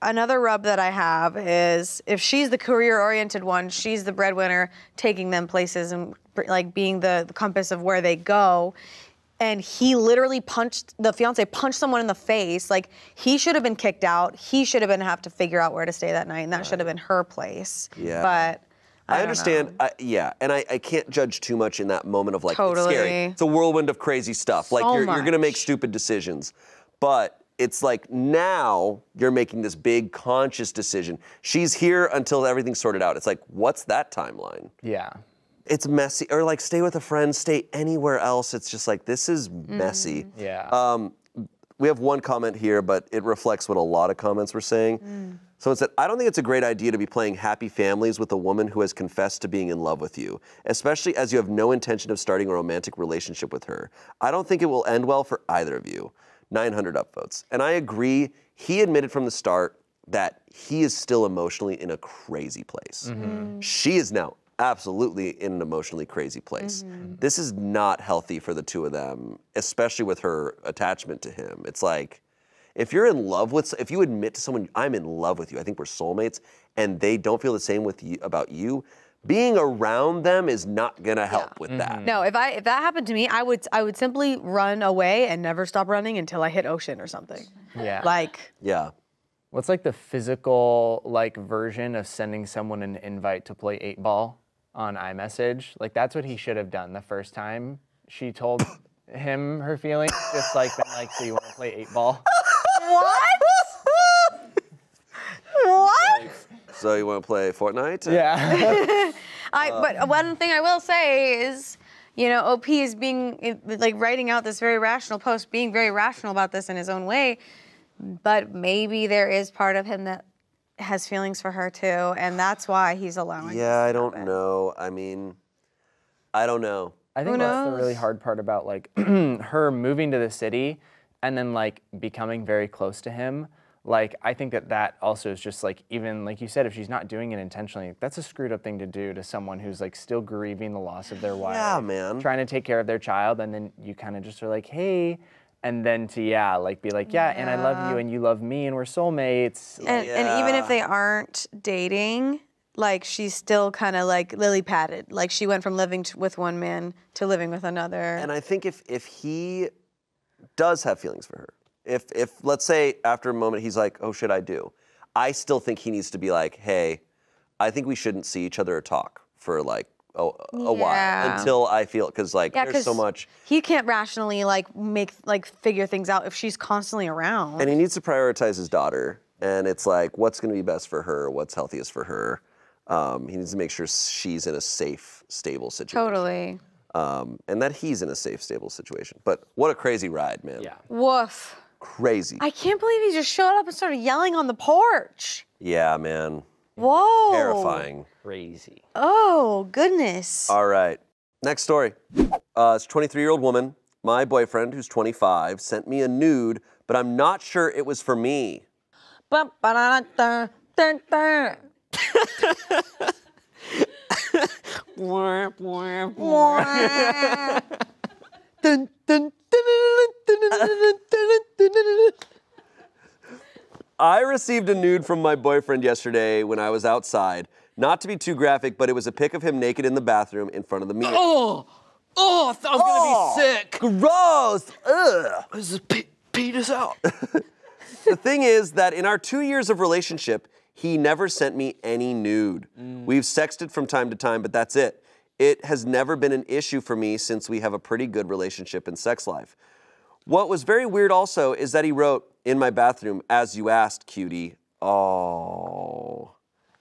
Another rub that I have is if she's the career-oriented one, she's the breadwinner, taking them places and like being the compass of where they go. And he literally the fiance punched someone in the face. Like he should have been kicked out. He should have have to figure out where to stay that night, and that should have been her place. Yeah. But I understand. And I can't judge too much in that moment of like, Totally. it's scary. It's a whirlwind of crazy stuff. Like you're gonna make stupid decisions, but it's like now you're making this big conscious decision. She's here until everything's sorted out. It's like, what's that timeline? Yeah. It's messy. Or like stay with a friend, stay anywhere else. It's just like, this is messy. Yeah. We have one comment here, but it reflects what a lot of comments were saying. Someone said, I don't think it's a great idea to be playing happy families with a woman who has confessed to being in love with you, especially as you have no intention of starting a romantic relationship with her. I don't think it will end well for either of you. 900 upvotes. And I agree, he admitted from the start that he is still emotionally in a crazy place. She is now absolutely in an emotionally crazy place. This is not healthy for the two of them, especially with her attachment to him. It's like, if you're in love with, if you admit to someone, I'm in love with you, I think we're soulmates, and they don't feel the same with you, about you, being around them is not gonna help with that. No, if that happened to me, I would simply run away and never stop running until I hit ocean or something. Yeah. Like. Yeah. What's like the physical like version of sending someone an invite to play 8-ball on iMessage? Like that's what he should have done the first time she told him her feelings. Just like been like, so you want to play 8-ball? What? What? So you want to play Fortnite? Yeah. But one thing I will say is, you know, OP is being, like, writing out this very rational post, being very rational about this in his own way, but maybe there is part of him that has feelings for her too, and that's why he's allowing. Yeah, I don't know. I mean, I don't know. I think that's the really hard part about like her moving to the city and then like becoming very close to him. Like, I think that also is just like, even like you said, if she's not doing it intentionally, that's a screwed up thing to do to someone who's like still grieving the loss of their wife. Yeah, man. Trying to take care of their child, and then you kind of just are like, hey, and then to, like be like, and I love you and you love me and we're soulmates. And even if they aren't dating, like she's still kind of like lily padded. Like she went from living with one man to living with another. And I think if he does have feelings for her, if let's say after a moment he's like, oh shit, I do, I still think he needs to be like, hey, I think we shouldn't see each other or talk for like a while until I feel, because like there's so much. He can't rationally figure things out if she's constantly around. And he needs to prioritize his daughter, and it's like, what's going to be best for her, what's healthiest for her. He needs to make sure she's in a safe, stable situation. Totally. And that he's in a safe, stable situation. But what a crazy ride, man. Yeah. Woof. Crazy. I can't believe he just showed up and started yelling on the porch. Yeah, man. Whoa. Terrifying. Crazy. Oh, goodness. All right. Next story. It's a 23-year-old woman. My boyfriend, who's 25, sent me a nude but I'm not sure it was for me. I received a nude from my boyfriend yesterday when I was outside. Not to be too graphic, but it was a pic of him naked in the bathroom in front of the mirror. Oh, I thought I was gonna be sick. Gross! Ugh! This is penis out. The thing is that in our 2 years of relationship, he never sent me any nude. We've sexted from time to time, but that's it. It has never been an issue for me since we have a pretty good relationship and sex life. What was very weird also is that he wrote, in my bathroom, as you asked, cutie. Oh.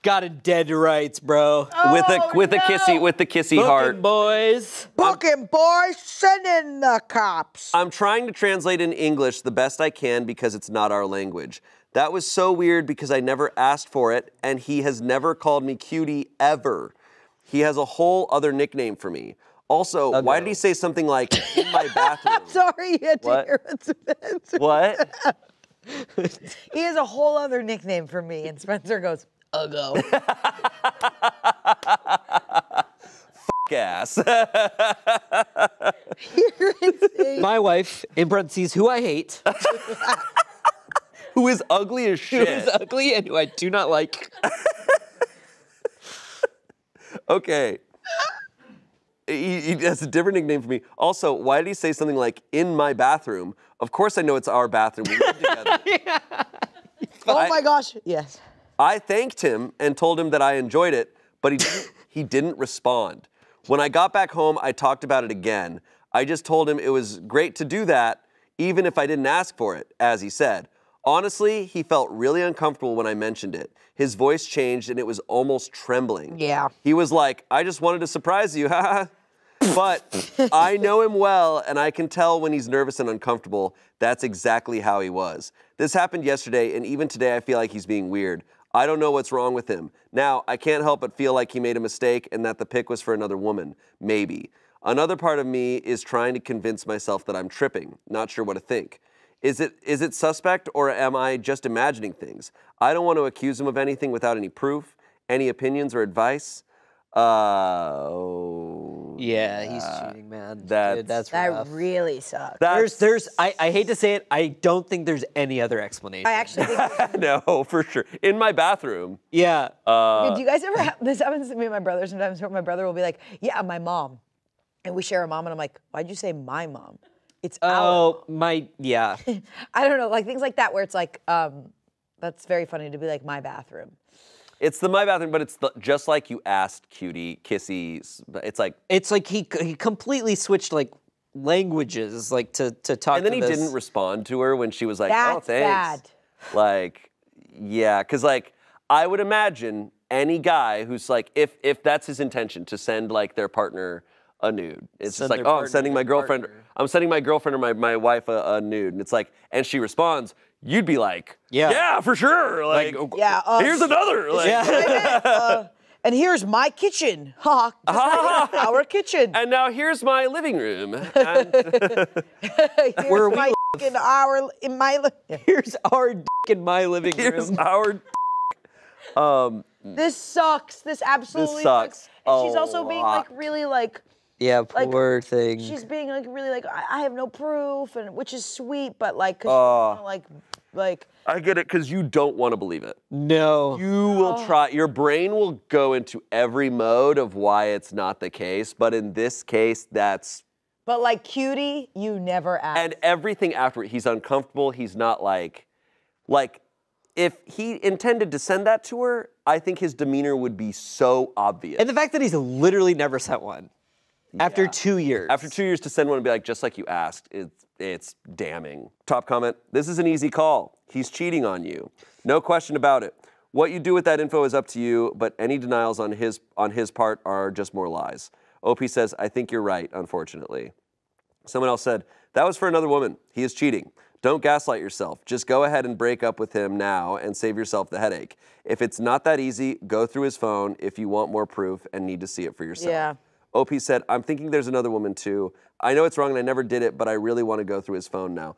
Got it dead to rights, bro. With the kissy heart. Booking boys. Booking boys, send in the cops. I'm trying to translate in English the best I can because it's not our language. That was so weird because I never asked for it, and he has never called me cutie ever. He has a whole other nickname for me. Also, why did he say something like, in my bathroom? I'm sorry you had to What? hear it, Spencer. What? He has a whole other nickname for me, and Spencer goes, Uggo. Ass. You're insane. My wife, in parentheses, who I hate, Who is ugly as who shit. is ugly and who I do not like. Okay. He has a different nickname for me. Also, why did he say something like, in my bathroom? Of course I know it's our bathroom. We live together. Oh my gosh, yes. I thanked him and told him that I enjoyed it, but he didn't respond. When I got back home, I talked about it again. I just told him it was great to do that, even if I didn't ask for it, as he said. Honestly, he felt really uncomfortable when I mentioned it. His voice changed and it was almost trembling. Yeah. He was like, I just wanted to surprise you, haha. But I know him well, and I can tell when he's nervous and uncomfortable. That's exactly how he was. This happened yesterday, and even today I feel like he's being weird. I don't know what's wrong with him. Now, I can't help but feel like he made a mistake and that the pic was for another woman. Maybe. Another part of me is trying to convince myself that I'm tripping. Not sure what to think. Is it suspect, or am I just imagining things? I don't want to accuse him of anything without any proof, any opinions or advice. Yeah, he's cheating, man. That's- Dude, that's That rough. really sucks. I hate to say it, I don't think there's any other explanation. I actually think. No, for sure. In my bathroom. Yeah. Do you guys ever have this? Happens to me and my brother sometimes. Where my brother will be like, "Yeah, my mom," and we share a mom, and I'm like, "Why'd you say my mom? It's our." Yeah. I don't know, like things like that, where it's like, that's very funny to be like my bathroom. It's the my bathroom, but it's just like you asked, cutie, kissy. It's like. It's like he completely switched like languages, like to talk. And then to he this. didn't respond to her when she was like, That's "Oh, thanks." bad. Like, yeah, because like I would imagine any guy who's like, if that's his intention to send like their partner a nude, it's Send just like, their oh, I'm sending my partner their girlfriend, partner. I'm sending my girlfriend or my wife a nude, and it's like, and she responds, you'd be like, Yeah. for sure, like, Yeah, here's another, like, And here's my kitchen. Ha! Our kitchen. and now here's my living room. And Here's Where we my in our in my. Here's our dick in my living here's room. our. This sucks. This absolutely sucks And she's a also being lot. like really like. Yeah, Like, poor thing. She's being like really like I have no proof, and which is sweet, but like 'cause she doesn't wanna, like I get it, because you don't want to believe it. No. You will try, your brain will go into every mode of why it's not the case, but in this case, that's, But like cutie, you never ask. and everything after it, he's uncomfortable, he's not like, if he intended to send that to her, I think his demeanor would be so obvious. And the fact that he's literally never sent one. After 2 years. After 2 years to send one and be like, just like you asked, it's damning. Top comment, this is an easy call. He's cheating on you. No question about it. What you do with that info is up to you, but any denials on his part are just more lies. OP says, I think you're right, unfortunately. Someone else said, that was for another woman. He is cheating. Don't gaslight yourself. Just go ahead and break up with him now and save yourself the headache. If it's not that easy, go through his phone if you want more proof and need to see it for yourself. Yeah. OP said, I'm thinking there's another woman too. I know it's wrong and I never did it, but I really want to go through his phone now.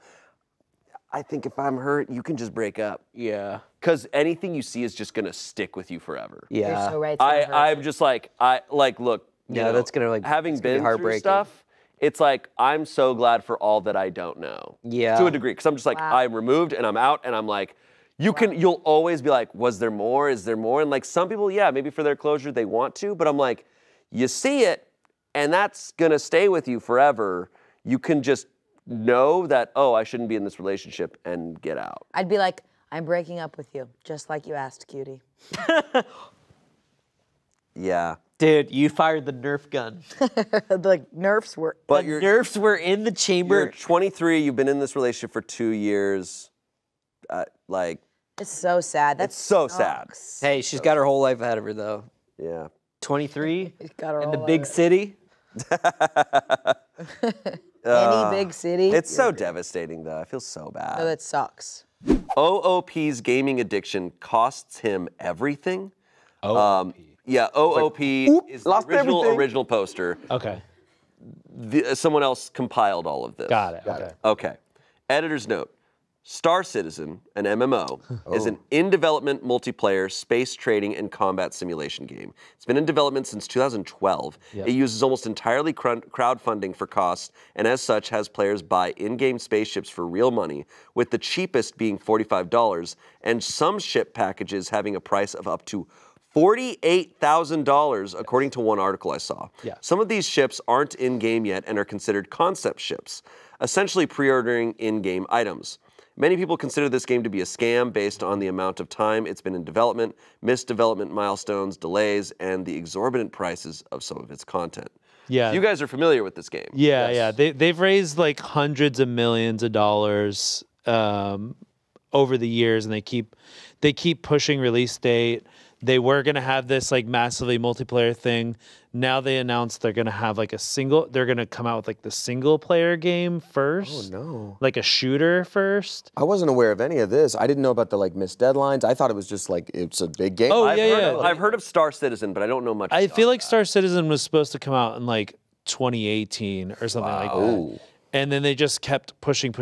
I think if I'm hurt, you can just break up. Yeah. Because anything you see is just gonna stick with you forever. You're Yeah. so right. it's gonna hurt. I'm just like, look, you Yeah, know, that's gonna, like, having it's gonna be been through heartbreaking. stuff, it's like, I'm so glad for all that I don't know. Yeah. To a degree, because I'm just like, Wow. I'm removed and I'm out and I'm like, you'll always be like, was there more? Is there more? And like some people, yeah, maybe for their closure, they want to, but I'm like, you see it and that's gonna stay with you forever. You can just know that, oh, I shouldn't be in this relationship and get out. I'd be like, I'm breaking up with you, just like you asked, cutie. Yeah. Dude, you fired the Nerf gun. The nerfs were. But The Nerfs were in the you're chamber. 23, you've been in this relationship for 2 years. Like, It's so sad. That's so sad. Hey, she's got her whole life ahead of her, though. Yeah. 23 got her in the whole big life. city. Any big city. It's so devastating, though. I feel so bad. No, that sucks. OOP's gaming addiction costs him everything. Oh. Yeah, OOP is the lost everything. original poster. Okay. Someone else compiled all of this. Got it. Okay. Okay. Editor's note. Star Citizen, an MMO, is an in-development multiplayer space trading and combat simulation game. It's been in development since 2012. Yep. It uses almost entirely crowdfunding for cost, and as such has players buy in-game spaceships for real money, with the cheapest being $45, and some ship packages having a price of up to $48,000, according to one article I saw. Yeah. Some of these ships aren't in-game yet and are considered concept ships, essentially pre-ordering in-game items. Many people consider this game to be a scam based on the amount of time it's been in development, missed development milestones, delays, and the exorbitant prices of some of its content. Yeah. You guys are familiar with this game. Yeah, yeah. They've raised like hundreds of millions of dollars over the years, and they keep pushing release date. They were gonna have this like massively multiplayer thing. Now they announced they're gonna have like they're gonna come out with like the single player game first. Oh no. Like a shooter first. I wasn't aware of any of this. I didn't know about the like missed deadlines. I thought it was just like it's a big game. Oh, I've heard of Star Citizen, but I don't know much I about feel like that. Star Citizen was supposed to come out in like 2018 or something like that. And then they just kept pushing,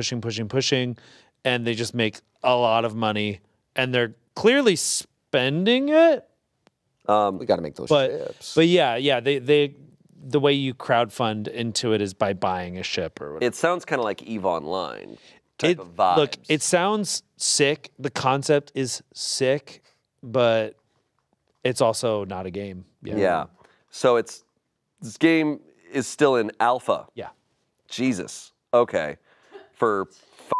and they just make a lot of money, and they're clearly spending it. We got to make those ships. But yeah, they the way you crowdfund into it is by buying a ship or whatever. It sounds kind of like EVE Online type of vibes. Look, it sounds sick. The concept is sick, but it's also not a game. Yeah. So this game is still in alpha. Yeah. Jesus. Okay. For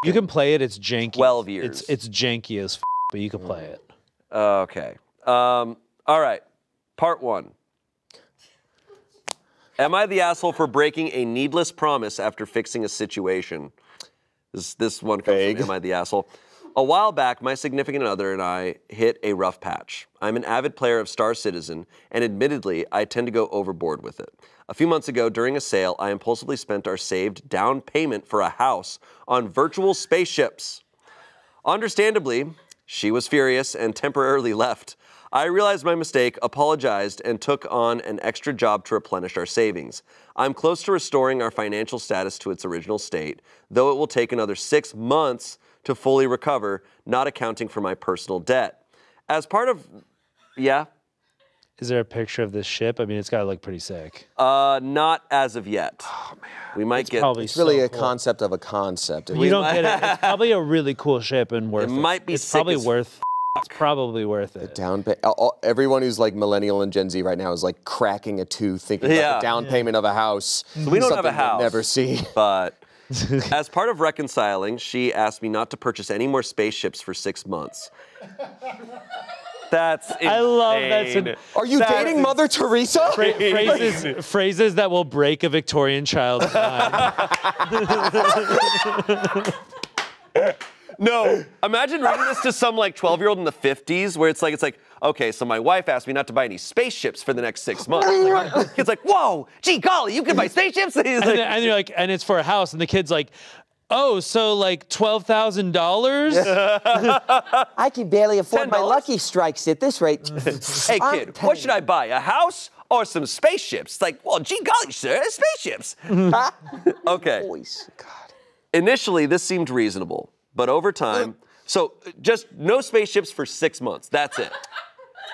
You can play it. It's janky. 12 years. It's janky as but you can play it. Okay. All right. Part 1. Am I the asshole for breaking a needless promise after fixing a situation? This one comes from Am I the asshole? A while back, my significant other and I hit a rough patch. I'm an avid player of Star Citizen, and admittedly, I tend to go overboard with it. A few months ago, during a sale, I impulsively spent our saved down payment for a house on virtual spaceships. Understandably, she was furious and temporarily left. I realized my mistake, apologized, and took on an extra job to replenish our savings. I'm close to restoring our financial status to its original state, though it will take another 6 months to fully recover, not accounting for my personal debt. As part of, yeah? Is there a picture of this ship? I mean, it's got to look pretty sick. Not as of yet. Oh, man. We might get... Probably It's really so a cool. concept of a concept. You don't get it. It's probably a really cool ship and worth it. might be It's sick probably as worth. It's probably worth it. Down pay. Everyone who's like millennial and Gen Z right now is like cracking a tooth thinking about the down payment of a house. So we don't have a Something we'll house. never see. But as part of reconciling, she asked me not to purchase any more spaceships for 6 months. That's insane. I love that. Are you dating Mother Teresa? Phrases that will break a Victorian child's mind. No, imagine reading this to some like 12-year-old in the 50s where it's like, okay, so my wife asked me not to buy any spaceships for the next 6 months. Like, kid's like, whoa, gee golly, you can buy spaceships? And he's like, And you're like, and it's for a house, and the kid's like, oh, so like $12,000? I can barely afford my $10. Lucky Strikes at this rate. hey kid, what should I buy, a house or some spaceships? It's like, well, gee golly, sir, spaceships. Okay. Boys. God. Initially, this seemed reasonable. but over time, so just no spaceships for 6 months. That's it.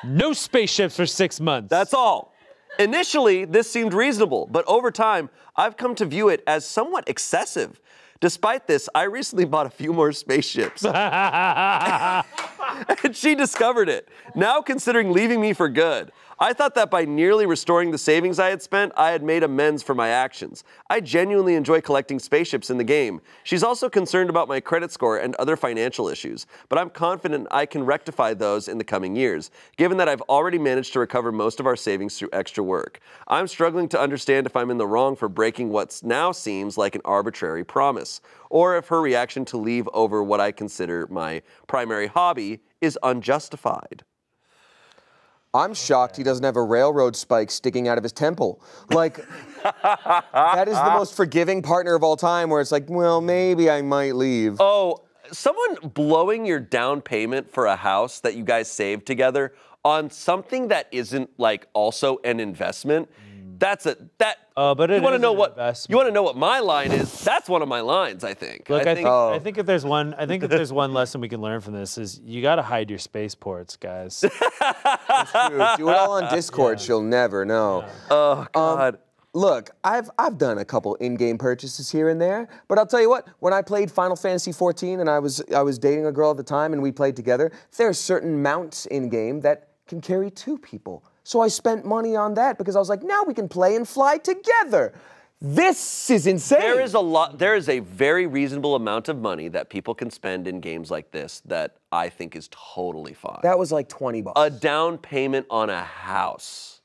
No spaceships for 6 months. That's all. Initially, this seemed reasonable, but over time, I've come to view it as somewhat excessive. Despite this, I recently bought a few more spaceships. And she discovered it, now considering leaving me for good. I thought that by nearly restoring the savings I had spent, I had made amends for my actions. I genuinely enjoy collecting spaceships in the game. She's also concerned about my credit score and other financial issues, but I'm confident I can rectify those in the coming years, given that I've already managed to recover most of our savings through extra work. I'm struggling to understand if I'm in the wrong for breaking what now seems like an arbitrary promise, or if her reaction to leave over what I consider my primary hobby is unjustified. I'm shocked he doesn't have a railroad spike sticking out of his temple. Like, that is the most forgiving partner of all time, where it's like, well, maybe I might leave. Oh, someone blowing your down payment for a house that you guys saved together on something that isn't like also an investment. But it you want to is know an what investment. you want to know what my line is. That's one of my lines, I think. Look, I think if there's one lesson we can learn from this is you got to hide your spaceports, guys. That's true. Do it all on Discord. She'll never know. Oh God. Look, I've done a couple in-game purchases here and there, but I'll tell you what, when I played Final Fantasy XIV and I was dating a girl at the time and we played together, there are certain mounts in-game that can carry 2 people. So I spent money on that because I was like, now we can play and fly together. This is insane. There is a very reasonable amount of money that people can spend in games like this that I think is totally fine. That was like 20 bucks. A down payment on a house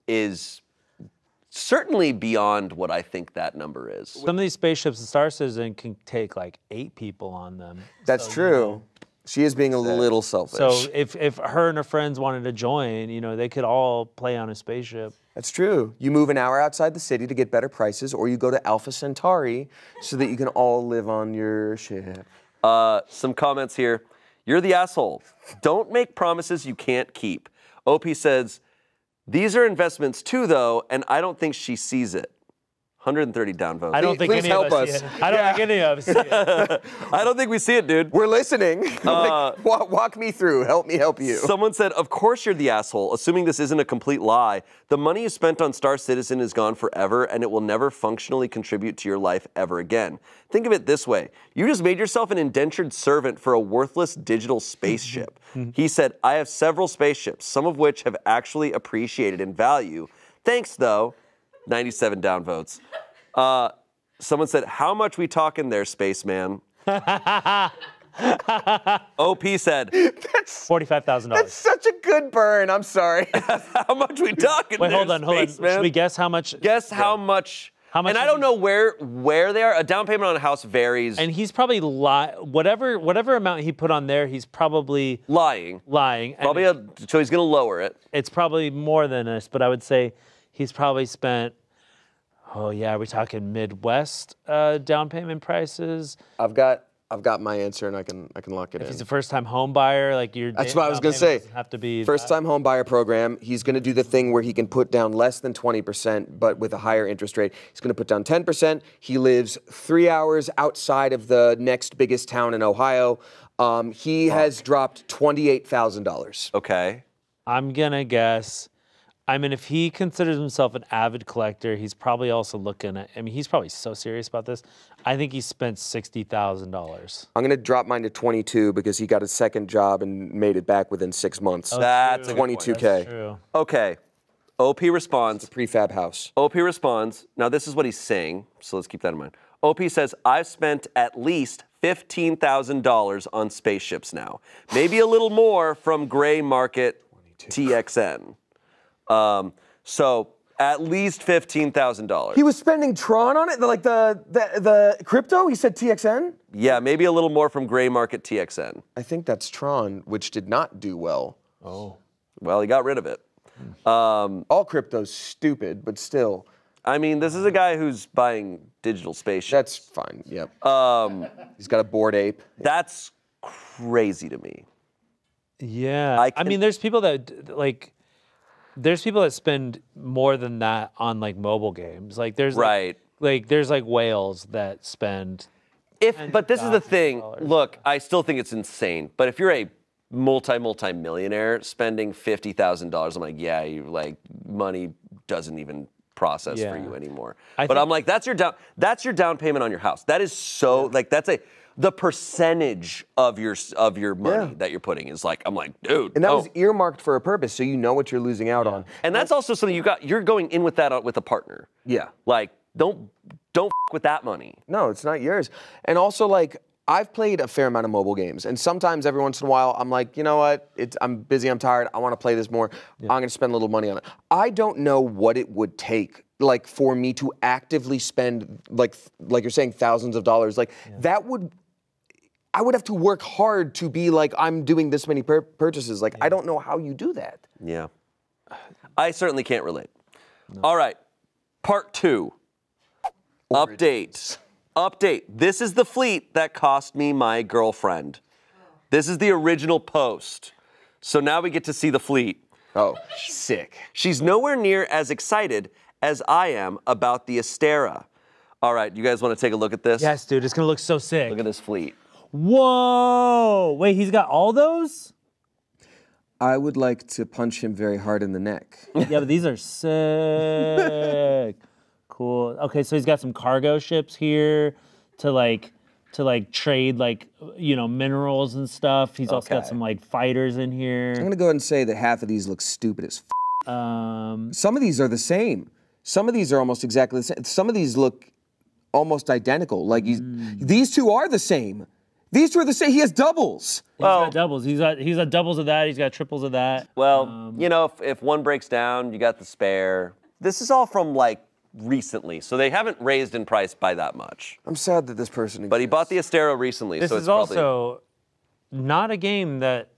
is certainly beyond what I think that number is. Some of these spaceships in Star Citizen can take like 8 people on them. That's true. She is being a little selfish. So if her and her friends wanted to join, they could all play on a spaceship. That's true. You move an hour outside the city to get better prices, or you go to Alpha Centauri so that you can all live on your ship. Some comments here. You're the asshole. Don't make promises you can't keep. OP says, these are investments too, though, and I don't think she sees it. 130 downvotes. I don't think Please any help of us us. see it. I don't think any of us see it. I don't think we see it, dude. We're listening. Like, walk me through. Help me help you. Someone said, of course you're the asshole, assuming this isn't a complete lie. The money you spent on Star Citizen is gone forever, and it will never functionally contribute to your life ever again. Think of it this way. You just made yourself an indentured servant for a worthless digital spaceship. He said, I have several spaceships, some of which have actually appreciated in value. Thanks, though. 97 downvotes. Someone said, how much we talking there, spaceman? OP said, $45,000. That's such a good burn. I'm sorry. how much we talking Wait, there, hold on. spaceman? Should we guess how much? Guess how much. How much and I don't know where they are. A down payment on a house varies. And he's probably whatever amount he put on there, he's probably lying. Probably So he's going to lower it. It's probably more than this, but I would say he's probably spent. Oh yeah, are we talking Midwest down payment prices? I've got my answer, and I can lock it in. If he's a first-time home buyer, like That's what I was gonna say. Have to be first-time home buyer program. He's gonna do the thing where he can put down less than 20%, but with a higher interest rate. He's gonna put down 10%. He lives 3 hours outside of the next biggest town in Ohio. He has dropped $28,000. Okay. I'm gonna guess. I mean, if he considers himself an avid collector, he's probably also looking at. I mean, he's probably so serious about this. I think he spent $60,000. I'm gonna drop mine to 22 because he got a second job and made it back within 6 months. That's a good 22K. That's true. Okay. OP responds. It's a prefab house. OP responds. Now this is what he's saying, so let's keep that in mind. OP says, I've spent at least $15,000 on spaceships now. Maybe a little more from gray market TXN. So at least $15,000. He was spending Tron on it, like the crypto. He said TXN. Yeah, maybe a little more from gray market TXN. I think that's Tron, which did not do well. Oh. Well, he got rid of it. All crypto's stupid, but still. I mean, this is a guy who's buying digital spaceships. That's fine. Yep. He's got a Bored Ape. That's crazy to me. Yeah. I mean, there's people that like. There's people that spend more than that on like mobile games. Like there's right. Like there's like whales that spend But this is the thing. Look, I still think it's insane. But if you're a multi-millionaire spending $50,000, I'm like, yeah, you like money doesn't even process for you anymore. But I'm like, that's your down payment on your house. That is so like the percentage of your money that you're putting is like, I'm like, dude. And that was earmarked for a purpose, so you know what you're losing out on. And that's also something you're going in with that with a partner. Yeah. Like, don't f with that money. No, it's not yours. And also, like, I've played a fair amount of mobile games, and sometimes every once in a while, I'm like, you know what? I'm busy, I'm tired, I want to play this more. I'm going to spend a little money on it. I don't know what it would take, like, for me to actively spend, like you're saying, thousands of dollars. Like, I would have to work hard to be like, I'm doing this many purchases. Like, I don't know how you do that. Yeah. I certainly can't relate. No. All right. Part 2. Update. This is the fleet that cost me my girlfriend. This is the original post. So now we get to see the fleet. Oh, sick. She's nowhere near as excited as I am about the Astera. All right, you guys want to take a look at this? Yes, dude, it's gonna look so sick. Look at this fleet. Whoa! Wait, he's got all those? I would like to punch him very hard in the neck. Yeah, but these are sick. Cool. Okay, so he's got some cargo ships here to trade minerals and stuff. He's also got some like fighters in here. I'm gonna go ahead and say that half of these look stupid as f. Some of these are the same. Some of these are almost exactly the same. Some of these look almost identical. Like these two are the same. These two are the same. He has doubles. He's got doubles. He's got doubles of that. He's got triples of that. Well, you know, if one breaks down, you got the spare. This is all from like recently, so they haven't raised in price by that much. I'm sad that this person exists. But he bought the Astera recently, this so it's is also not a game that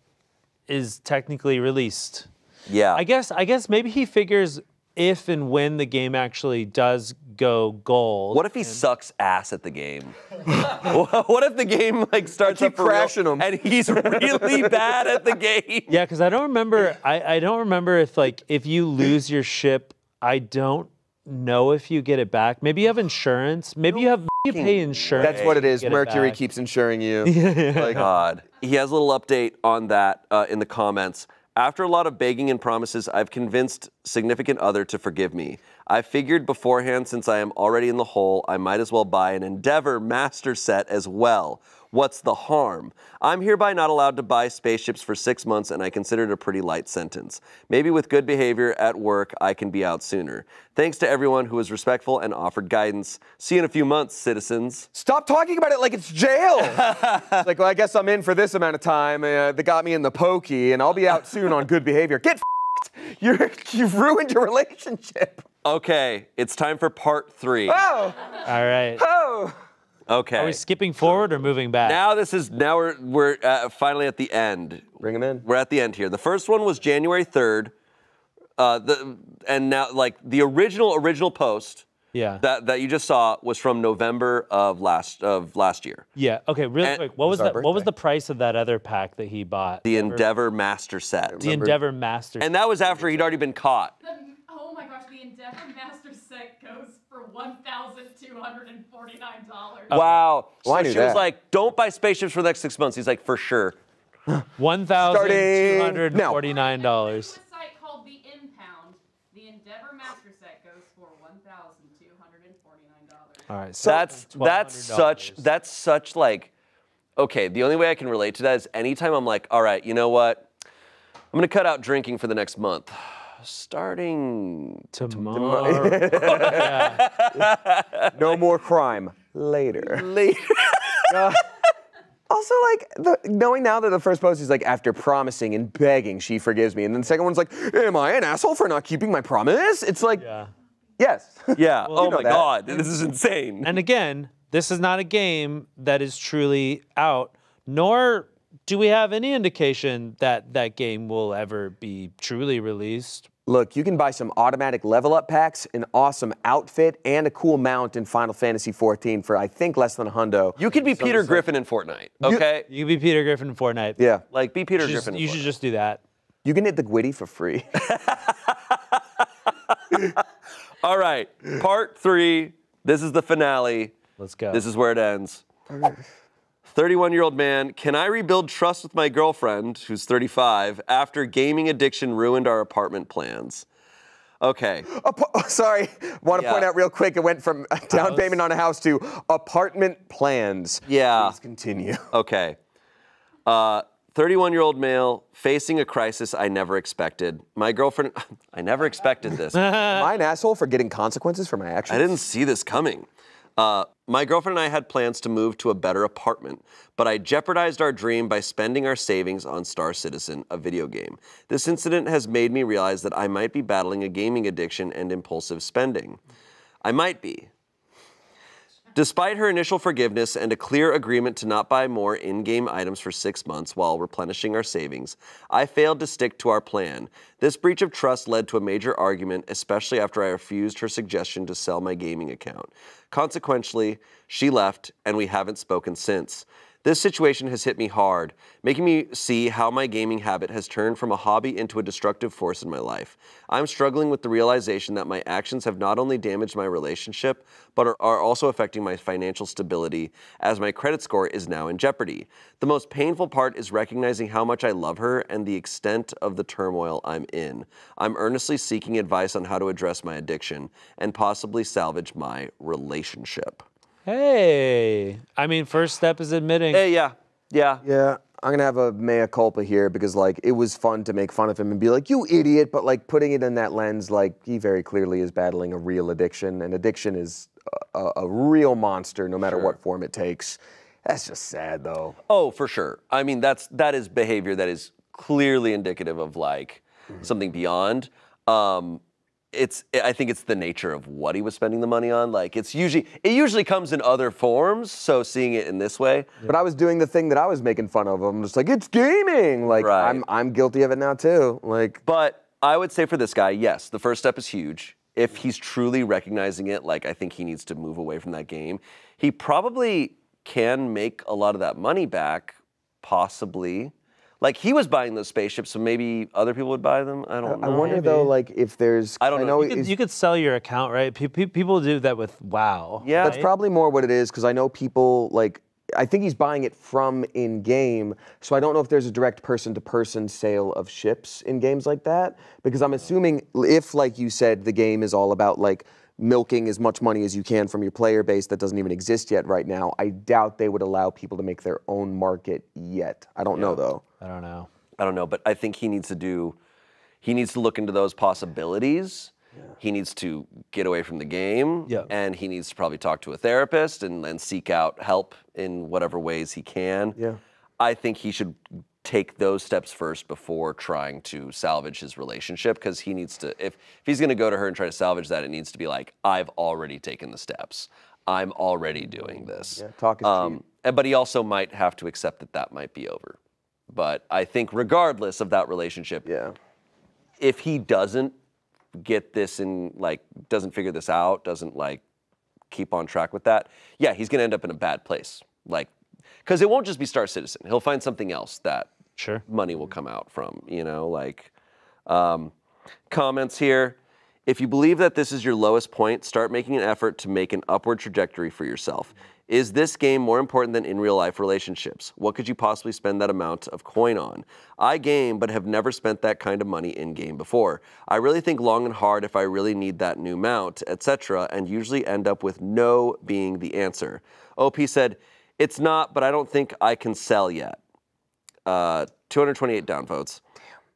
is technically released. Yeah. I guess maybe he figures if and when the game actually does go gold. What if he sucks ass at the game? What if the game like starts up crashing him and he's really bad at the game? Yeah, because I don't remember. I don't remember if you lose your ship. I don't know if you get it back. Maybe you have insurance. Maybe you pay insurance. That's what it is. Mercury keeps insuring you. Like, God. He has a little update on that in the comments. After a lot of begging and promises, I've convinced significant other to forgive me. I figured beforehand, since I am already in the hole, I might as well buy an Endeavor master set as well. What's the harm? I'm hereby not allowed to buy spaceships for 6 months, and I consider it a pretty light sentence. Maybe with good behavior at work, I can be out sooner. Thanks to everyone who was respectful and offered guidance. See you in a few months, citizens. Stop talking about it like it's jail. It's like, well, I guess I'm in for this amount of time. They got me in the pokey, and I'll be out soon on good behavior. Get f***ed. You've ruined your relationship. Okay, it's time for part 3. Oh. All right. Oh. Okay. Are we skipping forward or moving back? Now we're finally at the end. Bring him in. We're at the end here. The first one was January 3rd, and now like the original post. Yeah. That you just saw was from November of last year. Yeah. Okay. Really quick. What was the price of that other pack that he bought? The Endeavor Master Set. The Endeavor Master. And that was after he'd already been caught. Oh my gosh, the Endeavor Master Set goes for $1,249. Wow. Well, I so knew she was that. like, "Don't buy spaceships for the next 6 months." He's like, "For sure." $1,249. Site called the Impound. The Endeavor Master Set goes for $1,249. All right. So that's such like, okay. The only way I can relate to that is anytime I'm like, all right, you know what? I'm gonna cut out drinking for the next month. Starting tomorrow. No more crime. Later. Also, like, knowing now that the first post is like, after promising and begging, she forgives me. And then the second one's like, am I an asshole for not keeping my promise? It's like, yes. Yeah. Well, oh my God, this is insane. And again, this is not a game that is truly out, nor do we have any indication that that game will ever be truly released. Look, you can buy some automatic level up packs, an awesome outfit, and a cool mount in Final Fantasy XIV for, I think, less than $100. You could be Peter Griffin in Fortnite, okay? You can be Peter Griffin in Fortnite. Yeah. Like, be Peter Griffin in You Fortnite. should just do that. You can hit the Gwitty for free. All right, part 3. This is the finale. Let's go. This is where it ends. 31-year-old man, can I rebuild trust with my girlfriend, who's 35, after gaming addiction ruined our apartment plans? Okay. Sorry, want to point out real quick, it went from down payment on a house to apartment plans. Yeah. Please continue. Okay. 31-year-old male facing a crisis I never expected. My girlfriend, I never expected this. Am I an asshole for getting consequences for my actions? I didn't see this coming. My girlfriend and I had plans to move to a better apartment, but I jeopardized our dream by spending our savings on Star Citizen, a video game. This incident has made me realize that I might be battling a gaming addiction and impulsive spending. I might be. Despite her initial forgiveness and a clear agreement to not buy more in-game items for 6 months while replenishing our savings, I failed to stick to our plan. This breach of trust led to a major argument, especially after I refused her suggestion to sell my gaming account. Consequently, she left, and we haven't spoken since. This situation has hit me hard, making me see how my gaming habit has turned from a hobby into a destructive force in my life. I'm struggling with the realization that my actions have not only damaged my relationship, but are also affecting my financial stability, as my credit score is now in jeopardy. The most painful part is recognizing how much I love her and the extent of the turmoil I'm in. I'm earnestly seeking advice on how to address my addiction and possibly salvage my relationship. Hey, I mean, first step is admitting. Hey, yeah. Yeah, I'm gonna have a mea culpa here because like it was fun to make fun of him and be like, you idiot, but like putting it in that lens, like he very clearly is battling a real addiction, and addiction is a real monster no matter what form it takes. That's just sad though. Oh, for sure. I mean, that is behavior that is clearly indicative of like something beyond. I think it's the nature of what he was spending the money on. Like it usually comes in other forms. So seeing it in this way. But I was doing the thing that I was making fun of. I'm just like, it's gaming. Like I'm guilty of it now too. Like, but I would say for this guy, yes, the first step is huge. If he's truly recognizing it, like I think he needs to move away from that game. He probably can make a lot of that money back, possibly. Like he was buying those spaceships, so maybe other people would buy them. I don't know. I wonder though, like if there's. I don't know. You could sell your account, right? People do that with WoW. Yeah, that's probably more what it is because I know people like. I think he's buying it from in-game, so I don't know if there's a direct person-to-person sale of ships in games like that. Because I'm assuming if, like you said, the game is all about like milking as much money as you can from your player base that doesn't even exist yet right now, I doubt they would allow people to make their own market yet. I don't know though. I don't know, but I think he needs to look into those possibilities. Yeah. He needs to get away from the game, and he needs to probably talk to a therapist and seek out help in whatever ways he can. Yeah. I think he should take those steps first before trying to salvage his relationship, because he needs to, if he's going to go to her and try to salvage that, it needs to be like, I've already taken the steps. I'm already doing this. Yeah, talk is cheap. But he also might have to accept that might be over. But I think regardless of that relationship, if he doesn't get this in, like, doesn't figure this out, doesn't, like, keep on track with that, he's going to end up in a bad place. Like, because it won't just be Star Citizen. He'll find something else that money will come out from, like, comments here. If you believe that this is your lowest point, start making an effort to make an upward trajectory for yourself. Is this game more important than in real life relationships? What could you possibly spend that amount of coin on? I game, but have never spent that kind of money in game before. I really think long and hard if I really need that new mount, etc., and usually end up with no being the answer. OP said, it's not, but I don't think I can sell yet. 228 downvotes.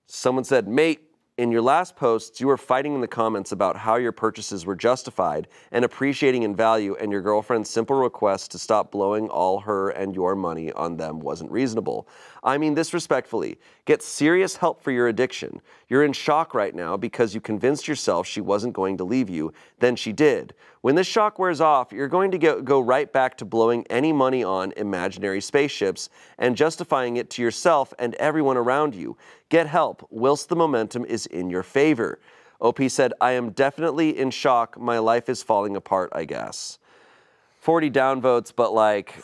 Someone said, mate, in your last posts, you were fighting in the comments about how your purchases were justified and appreciating in value, and your girlfriend's simple request to stop blowing all her and your money on them wasn't reasonable. I mean this respectfully. Get serious help for your addiction. You're in shock right now because you convinced yourself she wasn't going to leave you, then she did. When this shock wears off, you're going to go right back to blowing any money on imaginary spaceships and justifying it to yourself and everyone around you. Get help whilst the momentum is in your favor. OP said, I am definitely in shock. My life is falling apart, I guess. 40 downvotes, but like,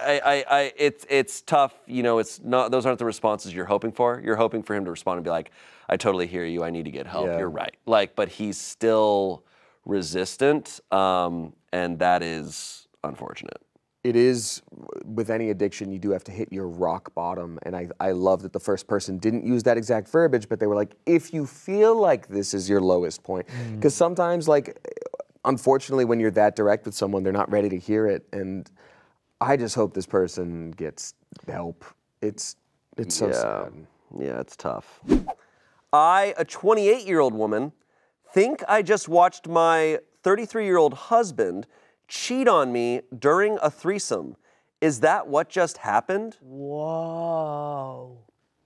it's tough. It's not, those aren't the responses you're hoping for. You're hoping for him to respond and be like, I totally hear you. I need to get help. Yeah. You're right. Like, but he's still resistant. And that is unfortunate. it is, with any addiction, you do have to hit your rock bottom. And I love that the first person didn't use that exact verbiage, but they were like, if you feel like this is your lowest point. Because sometimes, like, unfortunately, when you're that direct with someone, they're not ready to hear it. And I just hope this person gets help. It's so sad. Yeah, it's tough. I, a 28-year-old woman, think I just watched my 33-year-old husband cheat on me during a threesome. Is that what just happened? Whoa.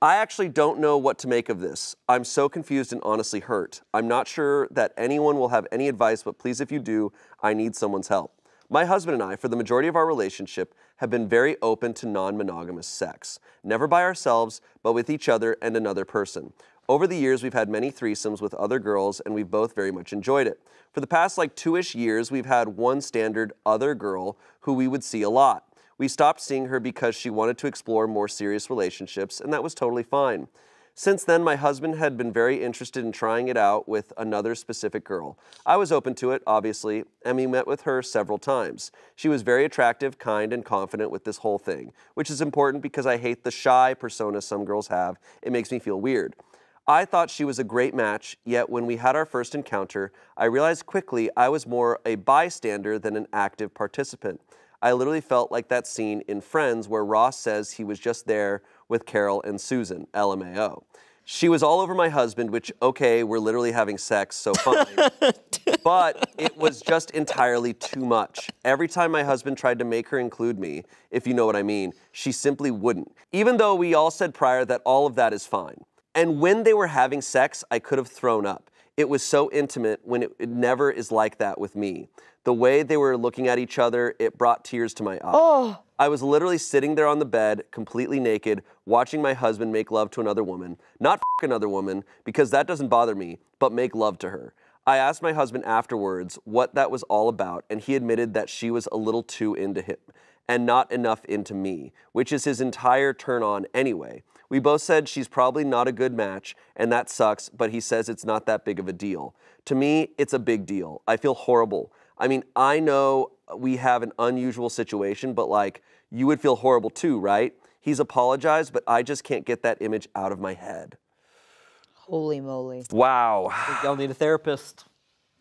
I actually don't know what to make of this. I'm so confused and honestly hurt. I'm not sure that anyone will have any advice, but please, if you do, I need someone's help. My husband and I, for the majority of our relationship, have been very open to non-monogamous sex. Never by ourselves, but with each other and another person. Over the years, we've had many threesomes with other girls, and we've both very much enjoyed it. For the past like 2-ish years, we've had one standard other girl who we would see a lot. We stopped seeing her because she wanted to explore more serious relationships, and that was totally fine. Since then, my husband had been very interested in trying it out with another specific girl. I was open to it, obviously, and we met with her several times. She was very attractive, kind, and confident with this whole thing, which is important because I hate the shy persona some girls have. It makes me feel weird. I thought she was a great match, yet when we had our first encounter, I realized quickly I was more a bystander than an active participant. I literally felt like that scene in Friends where Ross says he was just there with Carol and Susan, LMAO. She was all over my husband, which, okay, we're literally having sex, so fine. But it was just entirely too much. Every time my husband tried to make her include me, if you know what I mean, she simply wouldn't. Even though we all said prior that all of that is fine. And when they were having sex, I could have thrown up. It was so intimate when it never is like that with me. The way they were looking at each other, it brought tears to my eyes. Oh. I was literally sitting there on the bed, completely naked, watching my husband make love to another woman. Not f*** another woman, because that doesn't bother me, but make love to her. I asked my husband afterwards what that was all about, and he admitted that she was a little too into him, and not enough into me, which is his entire turn on anyway. We both said she's probably not a good match, and that sucks, but he says it's not that big of a deal. To me, it's a big deal. I feel horrible. I mean, I know we have an unusual situation, but like, you would feel horrible too, right? He's apologized, but I just can't get that image out of my head. Holy moly. Wow. I think y'all need a therapist.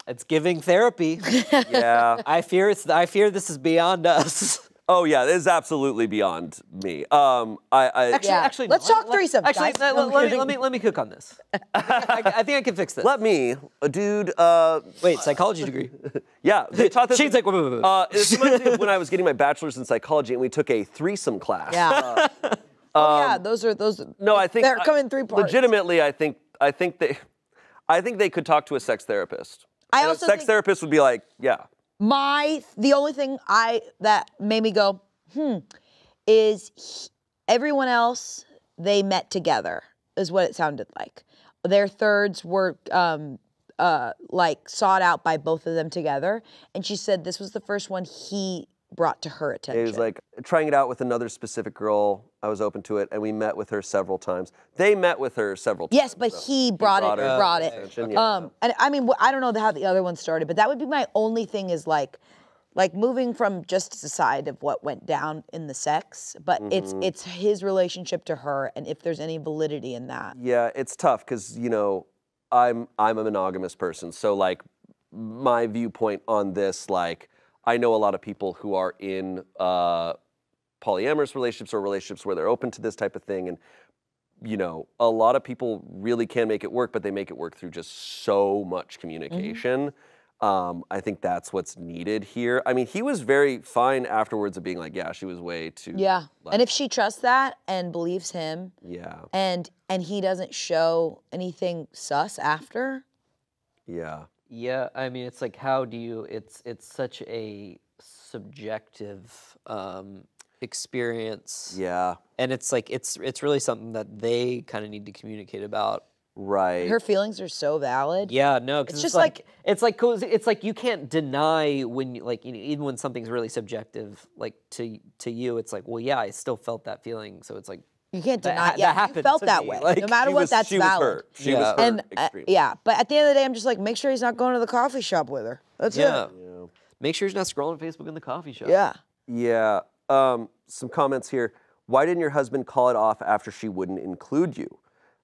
It's giving therapy. Yeah. I fear this is beyond us. Oh yeah, it is absolutely beyond me. Actually, let's no, talk threesome, Actually, guys. let me cook on this. I think I can fix this. Let me, dude. Wait, psychology degree. Yeah, they taught this. Shane's like, wait. This reminds me of when I was getting my bachelor's in psychology, and we took a threesome class. Yeah. Yeah, those. No, I think they're coming in 3 parts. Legitimately, I think they could talk to a sex therapist. I And also a sex think- therapist would be like, yeah. The only thing that made me go, is everyone else they met together, is what it sounded like. Their thirds were like sought out by both of them together. And she said this was the first one he brought to her attention. It was like trying it out with another specific girl. I was open to it, and we met with her several times. They met with her several times. Yes, but he brought it. Attention, yeah. And I mean, I don't know how the other one started, but that would be my only thing is like moving from just the side of what went down in the sex, but it's his relationship to her, and if there's any validity in that. Yeah, it's tough because I'm a monogamous person, so like my viewpoint on this, like I know a lot of people who are in polyamorous relationships or relationships where they're open to this type of thing, and a lot of people really can make it work, but they make it work through just so much communication. I think that's what's needed here. I mean, he was very fine afterwards of being like, yeah, she was way too. Yeah, and if she trusts that and believes him, yeah, and he doesn't show anything sus after. Yeah. Yeah, I mean, it's like, how do you? It's such a subjective experience. Yeah. And it's like it's really something that they kind of need to communicate about. Right. Her feelings are so valid. Yeah, no, because It's just like- it's like you can't deny when even when something's really subjective, like to you, it's like, well, yeah, I still felt that feeling, so it's like. You can't deny. That Yeah, you happened felt to that me. way. Like, no matter what, that's she was valid. hurt. She was hurt And extremely. yeah, but at the end of the day, I'm just like, make sure he's not going to the coffee shop with her. That's Yeah. it. Make sure he's not scrolling Facebook in the coffee shop. Yeah. Yeah. Some comments here. Why didn't your husband call it off after she wouldn't include you?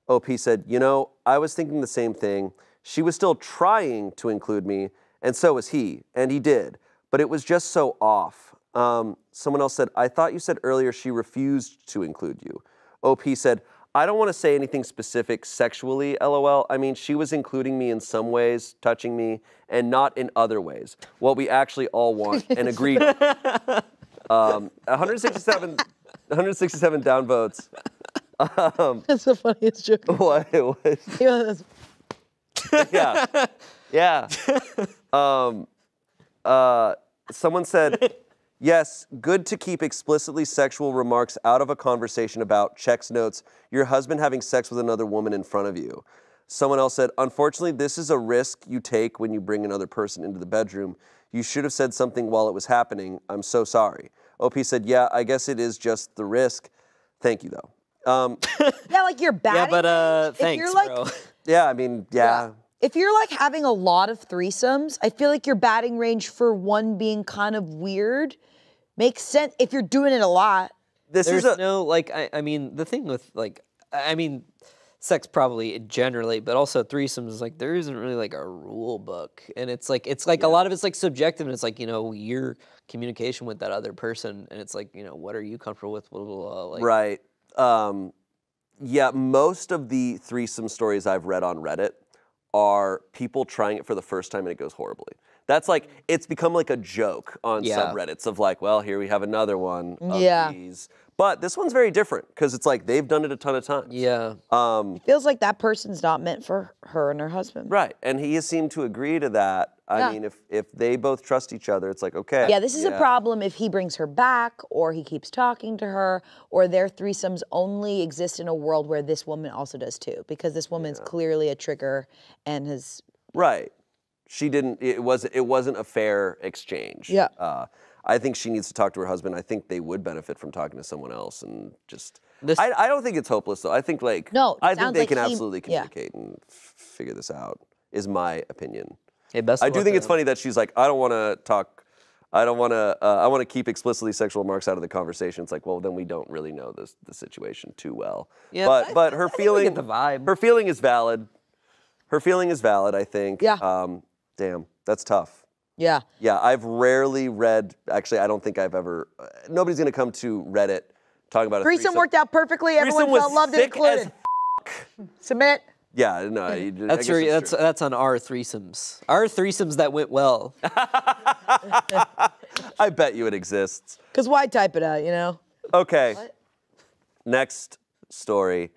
OP said, you know, I was thinking the same thing. She was still trying to include me, and so was he, and he did. But it was just so off. Someone else said, I thought you said earlier she refused to include you. OP said, I don't want to say anything specific sexually, LOL. I mean, she was including me in some ways, touching me, and not in other ways. What we actually all want and agreed on. 167 downvotes. That's the funniest joke. What? Yeah. Yeah. Someone said, yes, good to keep explicitly sexual remarks out of a conversation about checks notes, your husband having sex with another woman in front of you. Someone else said, unfortunately, this is a risk you take when you bring another person into the bedroom. You should have said something while it was happening. I'm so sorry. OP said, yeah, I guess it is just the risk. Thank you, though. Yeah, like you're bad. Yeah, but if thanks, you're like, bro. Yeah, I mean, yeah. If you're like having a lot of threesomes, I feel like your batting range for one being kind of weird makes sense if you're doing it a lot. There's no, like, I mean, the thing with, like, I mean, sex probably generally, but also threesomes is like, there isn't really like a rule book. And it's like a lot of it's like subjective, and it's like, you know, your communication with that other person, and it's like, you know, what are you comfortable with, blah, blah, blah. Like, right. Yeah, most of the threesome stories I've read on Reddit are people trying it for the first time and it goes horribly. That's like, it's become like a joke on subreddits of like, well, here we have another one of these. But this one's very different because it's like they've done it a ton of times. Yeah. It feels like that person's not meant for her and her husband. Right, and he has seemed to agree to that. I mean, if they both trust each other, it's like, okay. Yeah, this is a problem if he brings her back or he keeps talking to her or their threesomes only exist in a world where this woman also does too, because this woman's clearly a trigger and has... Right. She didn't, it wasn't a fair exchange. Yeah. I think she needs to talk to her husband. I think they would benefit from talking to someone else and just... I don't think it's hopeless though. I think like... No, I think they can absolutely communicate and figure this out, is my opinion. Hey, best I do think it's funny that she's like, I don't want to talk, I want to keep explicitly sexual remarks out of the conversation. It's like, well, then we don't really know the situation too well. Yeah, but her feeling, get the vibe. Her feeling is valid. Her feeling is valid, I think. Yeah. Damn, that's tough. Yeah. Yeah, I've rarely read, actually, I don't think I've ever, nobody's going to come to Reddit talking about a Threesome worked out perfectly. Everyone felt loved and included. Submit. Yeah, no. That's on our threesomes. Our threesomes that went well. I bet you it exists. Because why type it out, you know? Okay. Next story.